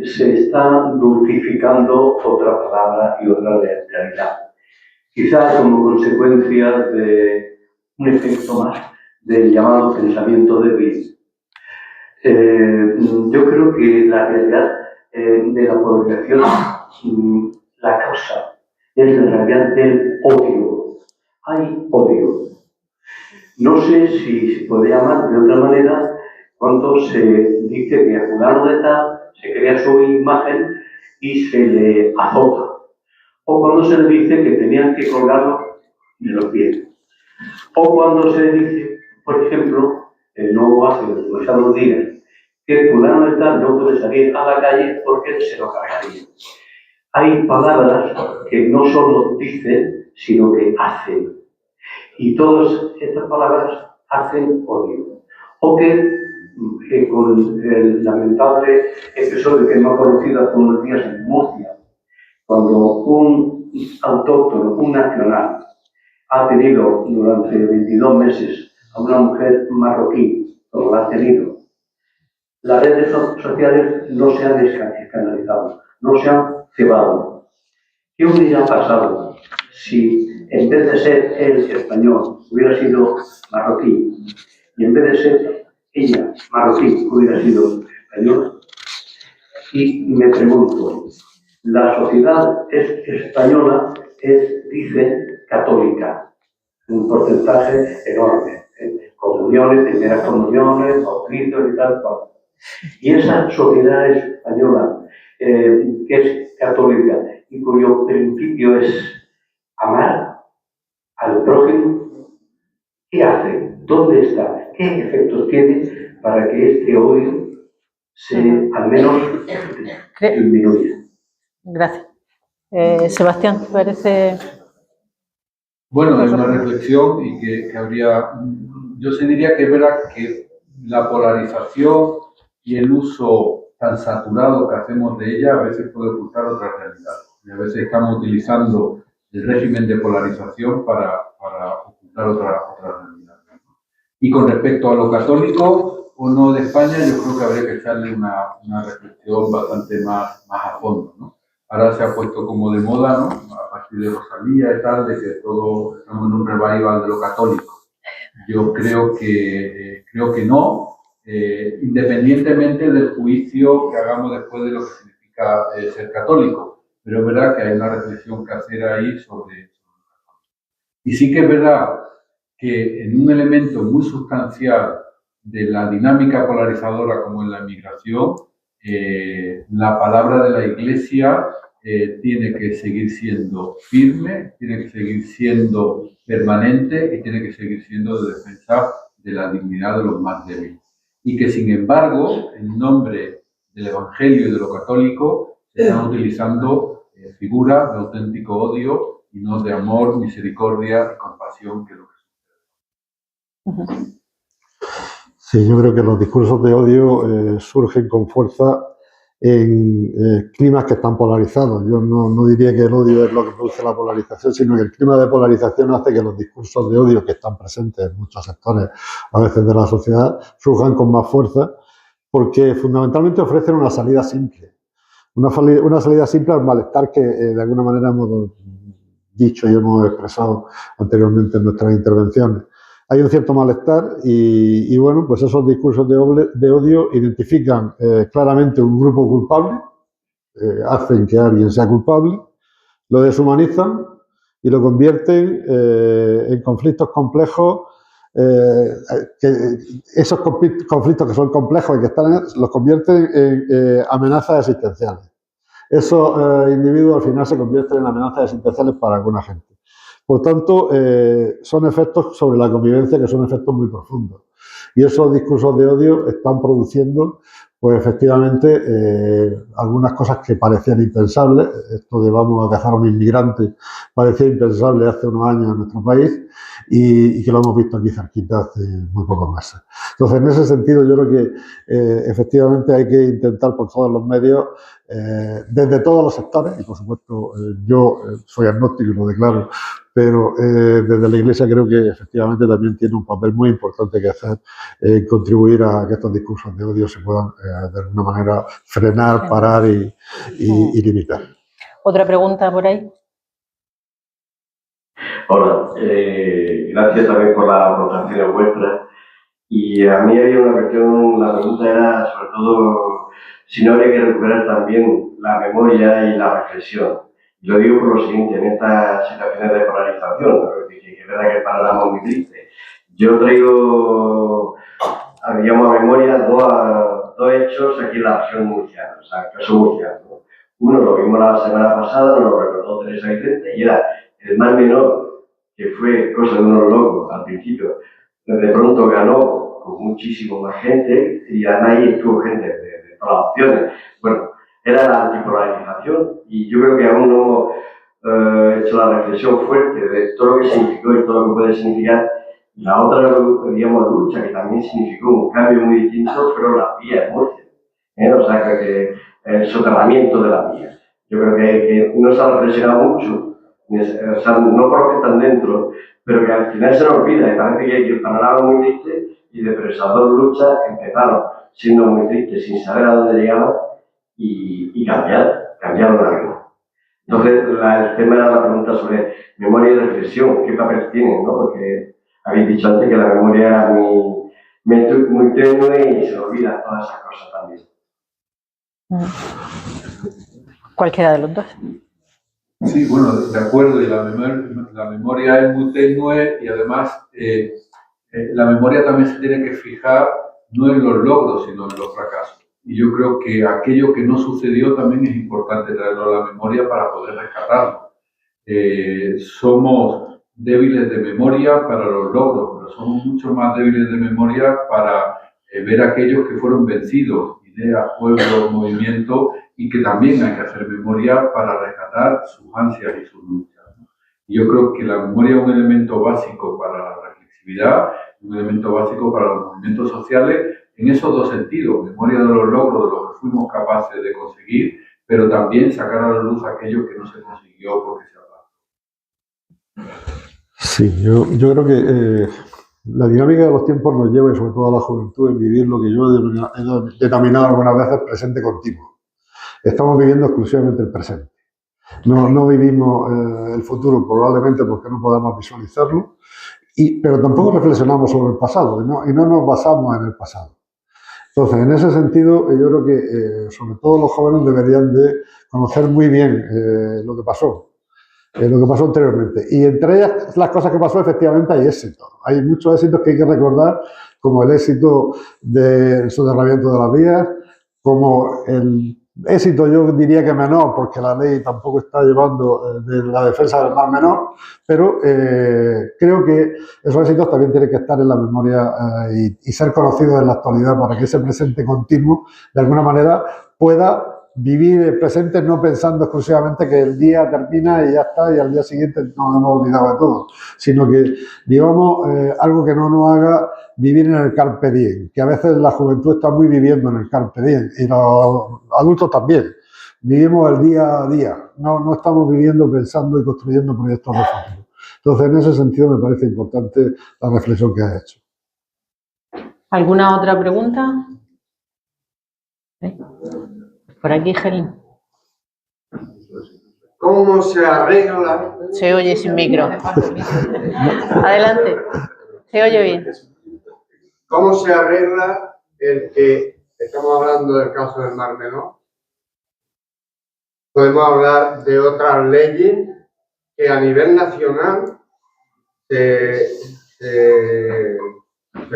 se está dulcificando otra palabra y otra realidad. Quizás como consecuencia de un efecto más del llamado pensamiento débil. Yo creo que la realidad de la polarización, la causa, es la realidad del odio. Hay odio. No sé si se puede llamar de otra manera cuando se dice que a fulano de tal se crea su imagen y se le azota. O cuando se le dice que tenían que colgarlo de los pies. O cuando se le dice, por ejemplo, no hace demasiados días, que fulano de tal no puede salir a la calle porque se lo cargaría. Hay palabras que no solo dicen, sino que hacen. Y todas estas palabras hacen odio. O que con el lamentable episodio que hemos conocido hace unos días en Murcia, cuando un autóctono, un nacional, ha tenido durante 22 meses a una mujer marroquí, como la ha tenido, las redes sociales no se han escandalizado, no se han cebado. ¿Qué hubiera pasado si en vez de ser él español hubiera sido marroquí y en vez de ser ella marroquí hubiera sido español? Y me pregunto, la sociedad española dice, católica, un porcentaje enorme, comuniones, primeras comuniones, bautizos y tal cual. Y esa sociedad española, que es católica y cuyo principio es amar al prójimo, ¿qué hace? ¿Dónde está? ¿Qué efectos tiene para que este odio se, al menos, disminuya? Gracias. Sebastián, ¿te parece? Bueno, es una reflexión y que habría, yo se diría que es verdad que la polarización y el uso tan saturado que hacemos de ella a veces puede ocultar otra realidad. Y a veces estamos utilizando el régimen de polarización para ocultar otra realidad. Y con respecto a lo católico o no de España, yo creo que habría que echarle una reflexión bastante más a fondo, ¿no? Ahora se ha puesto como de moda, ¿no? A partir de Rosalía y tal, de que todos estamos en un revival de lo católico. Yo creo que no, independientemente del juicio que hagamos después de lo que significa ser católico. Pero es verdad que hay una reflexión que hacer ahí sobre y sí que es verdad que en un elemento muy sustancial de la dinámica polarizadora como en la inmigración, la palabra de la Iglesia tiene que seguir siendo firme, tiene que seguir siendo permanente y tiene que seguir siendo de defensa de la dignidad de los más débiles. Y que, sin embargo, en nombre del Evangelio y de lo católico, se están utilizando figuras de auténtico odio y no de amor, misericordia y compasión que lo que sucede. Sí, yo creo que los discursos de odio surgen con fuerza en climas que están polarizados. Yo no diría que el odio es lo que produce la polarización, sino que el clima de polarización hace que los discursos de odio que están presentes en muchos sectores, a veces de la sociedad, surjan con más fuerza, porque fundamentalmente ofrecen una salida simple. Una salida simple al malestar que de alguna manera hemos dicho y hemos expresado anteriormente en nuestras intervenciones. Hay un cierto malestar y bueno, pues esos discursos de odio identifican claramente un grupo culpable, hacen que alguien sea culpable, lo deshumanizan y lo convierten en conflictos complejos. Esos conflictos que son complejos y que están, los convierten en amenazas existenciales. Esos individuos al final se convierten en amenazas existenciales para alguna gente. Por tanto, son efectos sobre la convivencia que son efectos muy profundos. Y esos discursos de odio están produciendo, pues efectivamente, algunas cosas que parecían impensables. Esto de vamos a cazar a un inmigrante parecía impensable hace unos años en nuestro país y que lo hemos visto aquí cerquita hace muy pocos meses. Entonces, en ese sentido, yo creo que efectivamente hay que intentar por todos los medios, desde todos los sectores, y por supuesto yo soy agnóstico y lo declaro, pero desde la Iglesia creo que efectivamente también tiene un papel muy importante que hacer en contribuir a que estos discursos de odio se puedan de alguna manera frenar, parar y limitar. ¿Otra pregunta por ahí? Hola, gracias también por las aportaciones vuestras. Y a mí había una cuestión, la pregunta era sobre todo si no habría que recuperar también la memoria y la reflexión. Y lo digo por lo siguiente, en estas situaciones de polarización, ¿no? Que es verdad que el panorama es muy triste. Yo traigo, digamos, a memoria dos hechos aquí en la región murciana, o sea, el caso murciano, ¿no? Uno lo vimos la semana pasada, nos lo recordó Teresa Vicente, y era el más menor, que fue cosa de unos locos al principio. De pronto ganó con muchísimo más gente y además ahí estuvo gente de todas las opciones. Bueno, era la antipolarización y yo creo que aún no hemos hecho la reflexión fuerte de todo lo que significó y todo lo que puede significar. Y la otra, digamos, lucha que también significó un cambio muy distinto fueron las vías en Murcia. O sea, que el soterramiento de las vías. Yo creo que no se ha reflexionado mucho, o sea, no por los que están dentro, pero que al final se nos olvida y parece que el panorama es muy triste y de esas dos luchas empezaron siendo muy tristes sin saber a dónde llegaban y cambiaron algo. Entonces el tema era la pregunta sobre memoria y reflexión, ¿qué papel tienen? ¿No? Porque habéis dicho antes que la memoria era muy tenue y se olvida todas esas cosas también. Cualquiera de los dos. Sí, bueno, de acuerdo, y la memoria es muy tenue y además la memoria también se tiene que fijar no en los logros, sino en los fracasos. Y yo creo que aquello que no sucedió también es importante traerlo a la memoria para poder rescatarlo. Somos débiles de memoria para los logros, pero somos mucho más débiles de memoria para ver aquellos que fueron vencidos, ideas, pueblos, movimientos, y que también hay que hacer memoria para rescatar sus ansias y sus luchas, ¿no? Y yo creo que la memoria es un elemento básico para la reflexividad, un elemento básico para los movimientos sociales, en esos dos sentidos: memoria de los logros, de lo que fuimos capaces de conseguir, pero también sacar a la luz aquello que no se consiguió porque se aplazó. Sí, yo creo que la dinámica de los tiempos nos lleva, y sobre todo a la juventud, en vivir lo que yo he denominado algunas veces presente continuo. Estamos viviendo exclusivamente el presente. No vivimos el futuro, probablemente porque no podemos visualizarlo, pero tampoco reflexionamos sobre el pasado y no nos basamos en el pasado. Entonces, en ese sentido, yo creo que sobre todo los jóvenes deberían de conocer muy bien lo que pasó anteriormente. Y entre ellas, las cosas que pasó, efectivamente hay éxito. Hay muchos éxitos que hay que recordar, como el éxito del soterramiento de las vías, como el éxito, yo diría que menor, porque la ley tampoco está llevando de la defensa del mal menor, pero creo que esos éxitos también tienen que estar en la memoria y ser conocidos en la actualidad para que ese presente continuo, de alguna manera, pueda vivir el presente no pensando exclusivamente que el día termina y ya está, y al día siguiente nos hemos olvidado de todo, sino que vivamos algo que no nos haga vivir en el carpe diem, que a veces la juventud está muy viviendo en el carpe diem, y los adultos también. Vivimos el día a día, no estamos viviendo, pensando y construyendo proyectos de futuro. Entonces, en ese sentido me parece importante la reflexión que has hecho. ¿Alguna otra pregunta? Por aquí, Helen. ¿cómo se arregla? Se oye sin micro. Adelante. Se oye bien. ¿Cómo se arregla el que estamos hablando del caso del Mar Menor? Podemos hablar de otras leyes que a nivel nacional se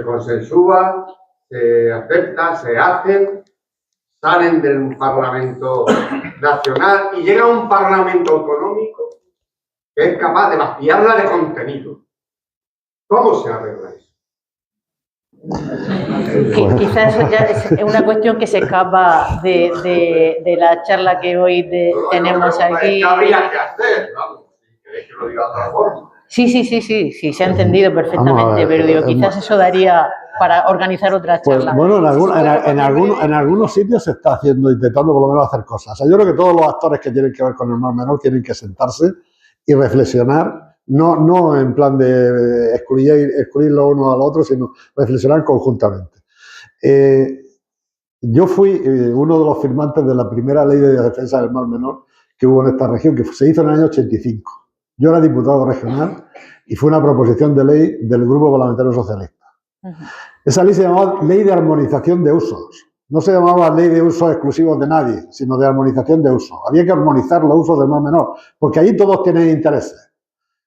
consensúan, se aceptan, se hacen, salen del Parlamento Nacional y llega a un Parlamento autonómico que es capaz de vaciarla de contenido. ¿Cómo se arregla eso? Quizás eso ya es una cuestión que se escapa de la charla que hoy tenemos aquí. ¿Qué habría que hacer? Vamos, si queréis que lo diga de otra forma. Sí, se ha entendido perfectamente, pero digo, quizás eso daría para organizar otra charla. Pues bueno, en algunos sitios se está haciendo, intentando por lo menos hacer cosas. O sea, yo creo que todos los actores que tienen que ver con el Mar Menor tienen que sentarse y reflexionar, no en plan de excluirlo uno al otro, sino reflexionar conjuntamente. Yo fui uno de los firmantes de la primera ley de defensa del Mar Menor que hubo en esta región, que se hizo en el año 85. Yo era diputado regional y fue una proposición de ley del Grupo Parlamentario Socialista. Esa ley se llamaba Ley de Armonización de Usos. No se llamaba Ley de Usos Exclusivos de nadie, sino de armonización de usos. Había que armonizar los usos del Mar Menor, porque ahí todos tienen intereses.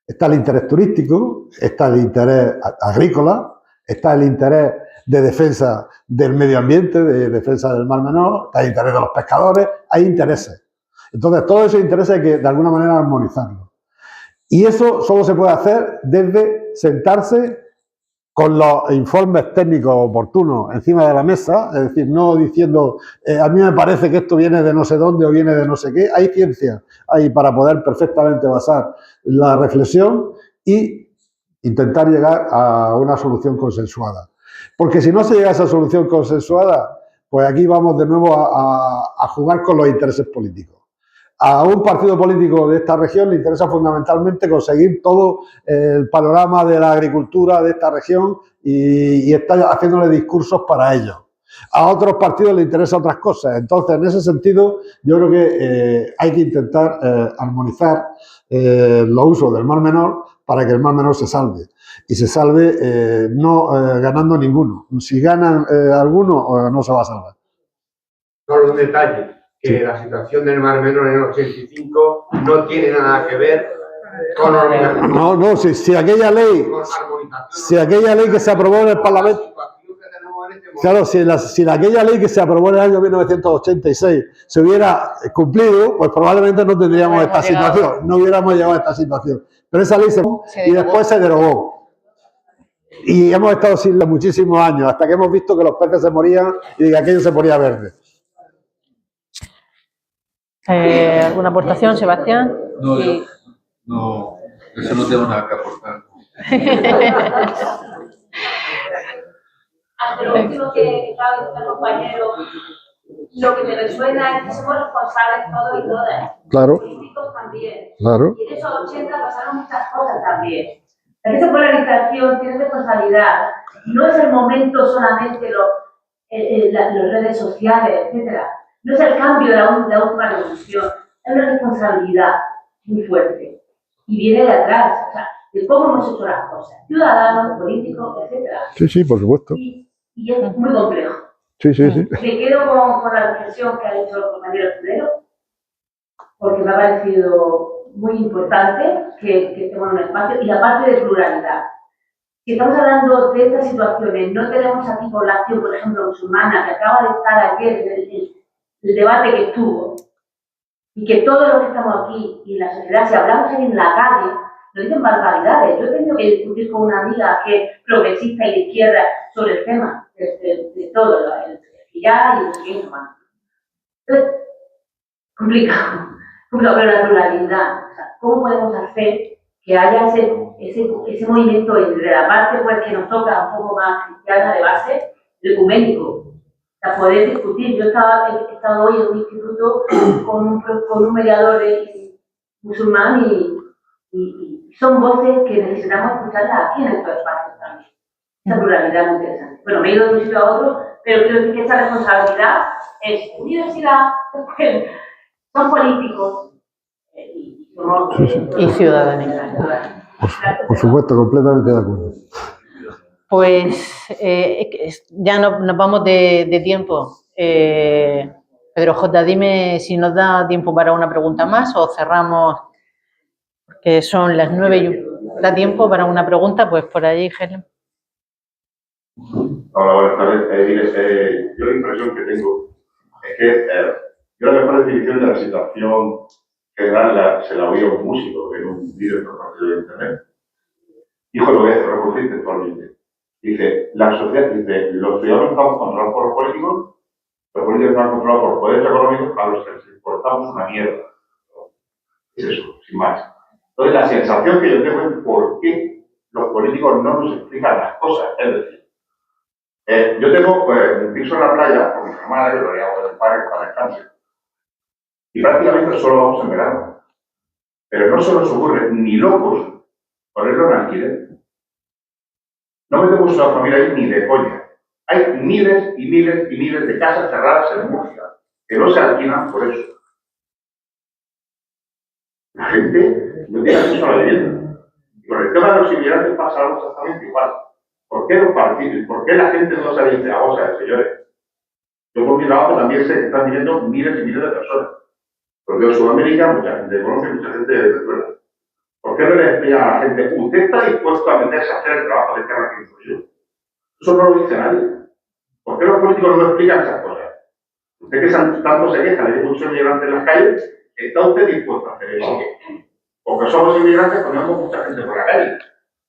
Está el interés turístico, está el interés agrícola, está el interés de defensa del medio ambiente, de defensa del Mar Menor, está el interés de los pescadores, hay intereses. Entonces, todos esos intereses hay que, de alguna manera, armonizarlos. Y eso solo se puede hacer desde sentarse con los informes técnicos oportunos encima de la mesa, es decir, no diciendo, a mí me parece que esto viene de no sé dónde o viene de no sé qué. Hay ciencia ahí para poder perfectamente basar la reflexión y intentar llegar a una solución consensuada. Porque si no se llega a esa solución consensuada, pues aquí vamos de nuevo a jugar con los intereses políticos. A un partido político de esta región le interesa fundamentalmente conseguir todo el panorama de la agricultura de esta región y está haciéndole discursos para ello. A otros partidos le interesan otras cosas. Entonces, en ese sentido, yo creo que hay que intentar armonizar los usos del Mar Menor para que el Mar Menor se salve. Y se salve no ganando ninguno. Si ganan alguno, no se va a salvar. Solo un detalle, que la situación del Mar Menor en el 85 no tiene nada que ver con organización. No, si aquella ley que se aprobó en el Parlamento, claro, si aquella ley que se aprobó en el año 1986 se hubiera cumplido, pues probablemente no tendríamos esta situación, no hubiéramos llegado a esta situación. Pero esa ley y después se derogó. Y hemos estado sin muchísimos años, hasta que hemos visto que los peces se morían y que aquello se ponía verde. ¿Alguna aportación, Sebastián? No, no, eso no tengo nada que aportar. Ante lo último que estaba diciendo el compañero, lo que me resuena es que somos responsables todos y todas. Claro. Los políticos también. Claro. Y en esos 80 pasaron muchas cosas también. Esa polarización tiene responsabilidad. No es el momento solamente las redes sociales, etcétera. No es el cambio de la última revolución. Es una responsabilidad muy fuerte. Y viene de atrás, o sea, de cómo hemos hecho las cosas. Ciudadanos, políticos, etcétera. Sí, por supuesto. Y es muy complejo. Sí. Me quedo con la reflexión que ha dicho el compañero Tudero, porque me ha parecido muy importante que estemos en un espacio, y la parte de pluralidad. Si estamos hablando de estas situaciones, no tenemos aquí población, por ejemplo, musulmana, que acaba de estar ayer en el debate que estuvo, y que todos los que estamos aquí y en la sociedad, si hablamos ahí en la calle, nos dicen barbaridades. Yo he tenido que discutir con una amiga que es progresista y de izquierda sobre el tema de todo, el hijab y el siguiente más. Entonces, complicado, pero la pluralidad, o sea, ¿cómo podemos hacer que haya ese movimiento entre la parte pues, que nos toca un poco más cristiana de base, el ecuménico? Para poder discutir. Yo he estado hoy en un instituto con un mediador musulmán y son voces que necesitamos escucharlas aquí en estos espacios también. Esa pluralidad es muy interesante. Bueno, me he ido de un sitio a otro, pero quiero decir que esa responsabilidad es universidad, son políticos y y ciudadanía. Por supuesto, completamente de acuerdo. Pues ya nos vamos de tiempo. Pedro J., dime si nos da tiempo para una pregunta más o cerramos, que son las 9:00. ¿Da tiempo para una pregunta? Pues por allí, Helen. Hola, buenas tardes. Yo la impresión que tengo es que yo la mejor definición de la situación general se la oí a un músico en un vídeo compartido de internet. Dijo lo que es, reproducir textualmente. Dice, la sociedad, dice, los ciudadanos estamos controlados por los políticos están controlados por poderes económicos a los que les importamos una mierda. Es eso, sin más. Entonces, la sensación que yo tengo es por qué los políticos no nos explican las cosas. Es decir, yo tengo un piso en la playa con mi hermana, que lo haríamos del parque para descansar. Y prácticamente solo vamos en verano. Pero no se nos ocurre ni locos ponerlo en alquiler. No metemos una familia ahí ni de coña. Hay miles y miles y miles de casas cerradas en Murcia que no se alquilan por eso. La gente no tiene acceso a la vivienda. Y con el tema de los inmigrantes pasa algo exactamente igual. ¿Por qué los partidos? ¿Por qué la gente no sale y dice, vamos a ver, señores? Yo por mi trabajo también sé que están viniendo miles y miles de personas. Porque en Sudamérica, mucha gente de Colombia y mucha gente de Venezuela. ¿Por qué no le explican a la gente, usted está dispuesto a meterse a hacer el trabajo de tierra que hizo yo? Eso no lo dice nadie. ¿Por qué los políticos no explican esas cosas? Usted que tanto se queja de muchos inmigrantes en las calles, ¿está usted dispuesto a hacer eso? Porque somos inmigrantes, ponemos mucha gente por la calle.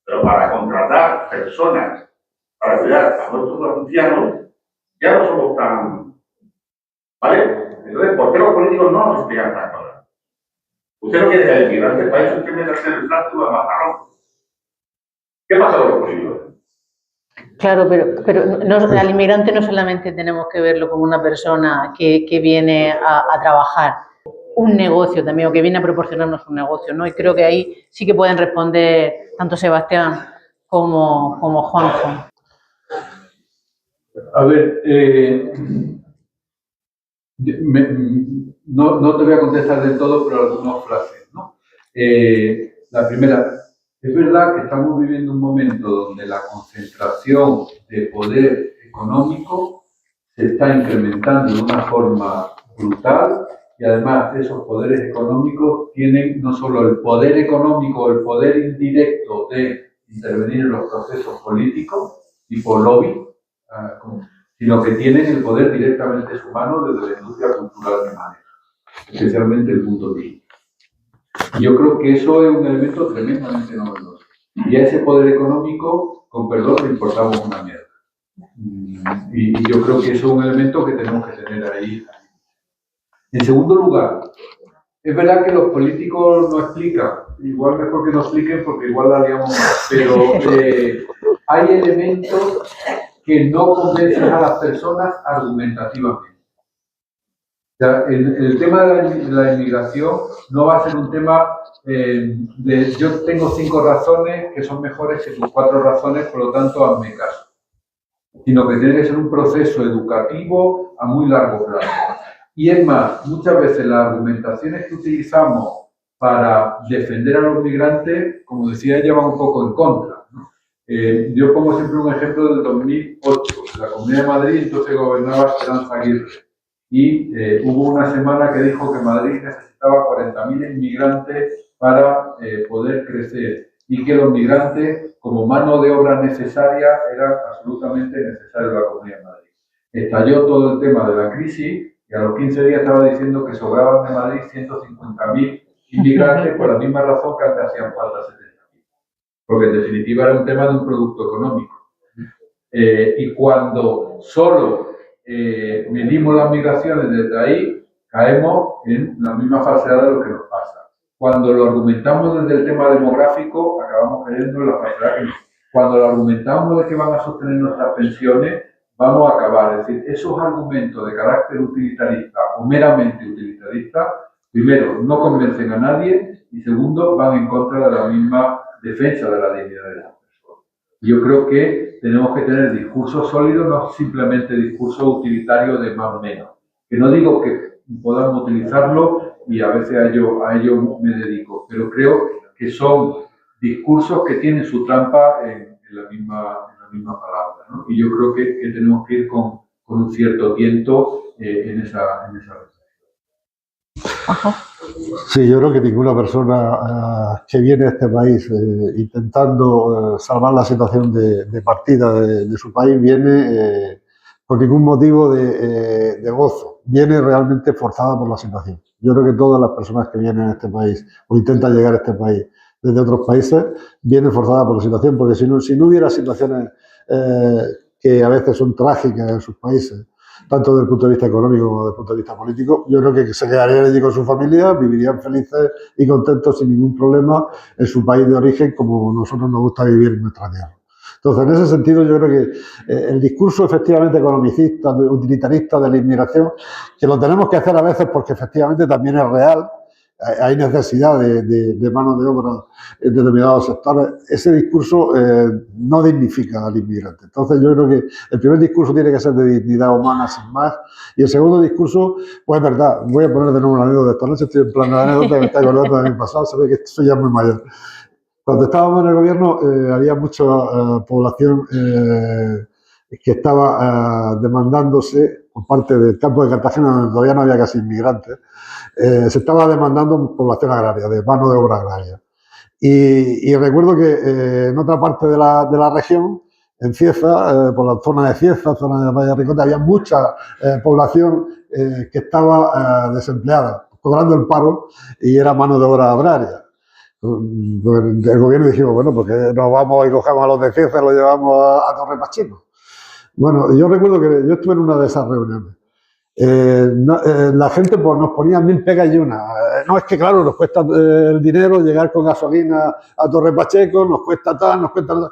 Pero para contratar personas para cuidar a nuestros ancianos, ya no somos tan... ¿Vale? Entonces, ¿por qué los políticos no nos explican estas cosas? Usted no quiere que haya inmigrantes, para eso usted mete a hacer el plástico de macarrón. ¿Qué pasa con los políticos? Claro, pero al inmigrante no solamente tenemos que verlo como una persona que viene a trabajar, un negocio también, o que viene a proporcionarnos un negocio, ¿no? Y creo que ahí sí que pueden responder tanto Sebastián como Juanjo. A ver, no te voy a contestar del todo, pero algunos frases, ¿no? La primera, es verdad que estamos viviendo un momento donde la concentración de poder económico se está incrementando de una forma brutal y además esos poderes económicos tienen no solo el poder económico, el poder indirecto de intervenir en los procesos políticos, tipo lobby, sino que tienen el poder directamente humano desde la industria cultural que maneja, especialmente el punto digital. Y yo creo que eso es un elemento tremendamente novedoso. Y a ese poder económico, con perdón, le importamos una mierda. Y yo creo que eso es un elemento que tenemos que tener ahí. En segundo lugar, es verdad que los políticos no explican, igual mejor que no expliquen porque igual la liamos más, pero hay elementos que no convencen a las personas argumentativamente. O sea, el tema de la inmigración no va a ser un tema de yo tengo 5 razones que son mejores que tus 4 razones, por lo tanto hazme caso. Sino que tiene que ser un proceso educativo a muy largo plazo. Y es más, muchas veces las argumentaciones que utilizamos para defender a los migrantes, como decía ella, van un poco en contra, ¿no? Yo pongo siempre un ejemplo del 2008, la Comunidad de Madrid, entonces gobernaba Esperanza Aguirre. Y hubo una semana que dijo que Madrid necesitaba 40.000 inmigrantes para poder crecer y que los migrantes, como mano de obra necesaria, eran absolutamente necesarios en la Comunidad de Madrid. Estalló todo el tema de la crisis y a los 15 días estaba diciendo que sobraban de Madrid 150.000 inmigrantes por la misma razón que antes hacían falta 70.000. Porque en definitiva era un tema de un producto económico. Y cuando solo medimos las migraciones desde ahí, caemos en la misma falsedad de lo que nos pasa. Cuando lo argumentamos desde el tema demográfico, acabamos cayendo en la falsedad que nos... Cuando lo argumentamos de que van a sostener nuestras pensiones, vamos a acabar. Es decir, esos argumentos de carácter utilitarista o meramente utilitarista, primero, no convencen a nadie y segundo, van en contra de la misma defensa de la dignidad de las personas. Yo creo que tenemos que tener discursos sólidos, no simplemente discursos utilitarios de más o menos. Que no digo que podamos utilizarlo y a veces a ello me dedico. Pero creo que son discursos que tienen su trampa en la misma palabra, ¿no? Y yo creo que tenemos que ir con un cierto tiento en esa reflexión. Sí, yo creo que ninguna persona que viene a este país intentando salvar la situación de partida de su país viene por ningún motivo de gozo, viene realmente forzada por la situación. Yo creo que todas las personas que vienen a este país o intentan llegar a este país desde otros países vienen forzadas por la situación, porque si no hubiera situaciones que a veces son trágicas en sus países, tanto desde el punto de vista económico como desde el punto de vista político, yo creo que se quedarían allí con su familia, vivirían felices y contentos sin ningún problema en su país de origen, como nosotros nos gusta vivir en nuestra tierra. Entonces, en ese sentido, yo creo que el discurso efectivamente economicista, utilitarista de la inmigración, que lo tenemos que hacer a veces porque efectivamente también es real, hay necesidad de mano de obra en determinados sectores, ese discurso no dignifica al inmigrante. Entonces yo creo que el primer discurso tiene que ser de dignidad humana sin más, y el segundo discurso, pues es verdad, voy a poner de nuevo un anécdota de esta noche, estoy en plan de anécdota, me está acordando de mi pasado, se ve que soy ya muy mayor. Cuando estábamos en el gobierno había mucha población que estaba demandándose por parte del campo de Cartagena, donde todavía no había casi inmigrantes, se estaba demandando población agraria, de mano de obra agraria. Y recuerdo que en otra parte de la región, en Cieza, por la zona de Cieza, zona de Valle Ricota, había mucha población que estaba desempleada, cobrando el paro, y era mano de obra agraria. El gobierno dijimos, bueno, pues que nos vamos y cogemos a los de Cieza y los llevamos a Torre Pacheco. Bueno, yo recuerdo que yo estuve en una de esas reuniones. La gente pues, nos ponía 1000 pegas y una. No, es que claro, nos cuesta el dinero llegar con gasolina a Torre Pacheco, nos cuesta tal, nos cuesta tal.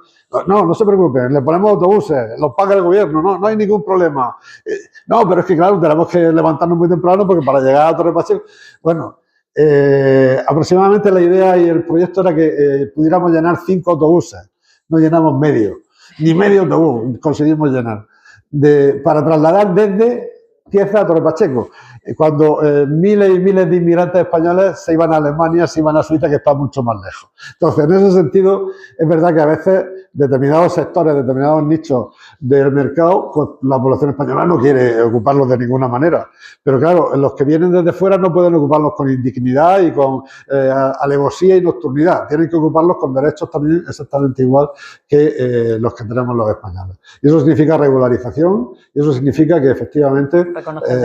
No se preocupen, le ponemos autobuses, los paga el gobierno, no hay ningún problema. No, pero es que claro, tenemos que levantarnos muy temprano porque para llegar a Torre Pacheco, bueno, aproximadamente la idea y el proyecto era que pudiéramos llenar 5 autobuses, no llenamos medio, ni medio autobús conseguimos llenar, para trasladar desde Cieza a Torre Pacheco, cuando miles y miles de inmigrantes españoles se iban a Alemania, se iban a Suiza, que está mucho más lejos. Entonces, en ese sentido, es verdad que a veces determinados sectores, determinados nichos del mercado, pues la población española no quiere ocuparlos de ninguna manera. Pero claro, los que vienen desde fuera no pueden ocuparlos con indignidad y con alevosía y nocturnidad. Tienen que ocuparlos con derechos también exactamente igual que los que tenemos los españoles. Y eso significa regularización, y eso significa que efectivamente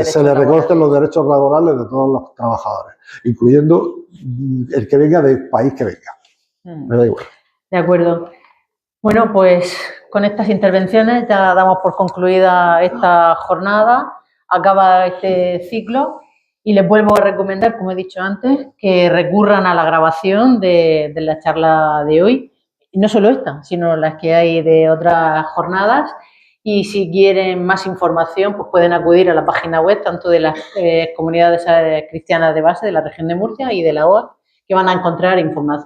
se les reconocen los derechos laborales de todos los trabajadores, incluyendo el que venga del país que venga. Me da igual. De acuerdo. Bueno, pues con estas intervenciones ya damos por concluida esta jornada, acaba este ciclo y les vuelvo a recomendar, como he dicho antes, que recurran a la grabación de la charla de hoy, y no solo esta, sino las que hay de otras jornadas. Y si quieren más información, pues pueden acudir a la página web tanto de las comunidades cristianas de base de la región de Murcia y de la OAC, que van a encontrar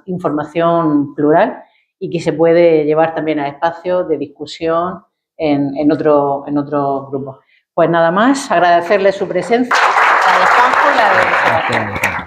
información plural y que se puede llevar también a espacios de discusión en otro grupo. Pues nada más, agradecerles su presencia, la de Juanjo y la de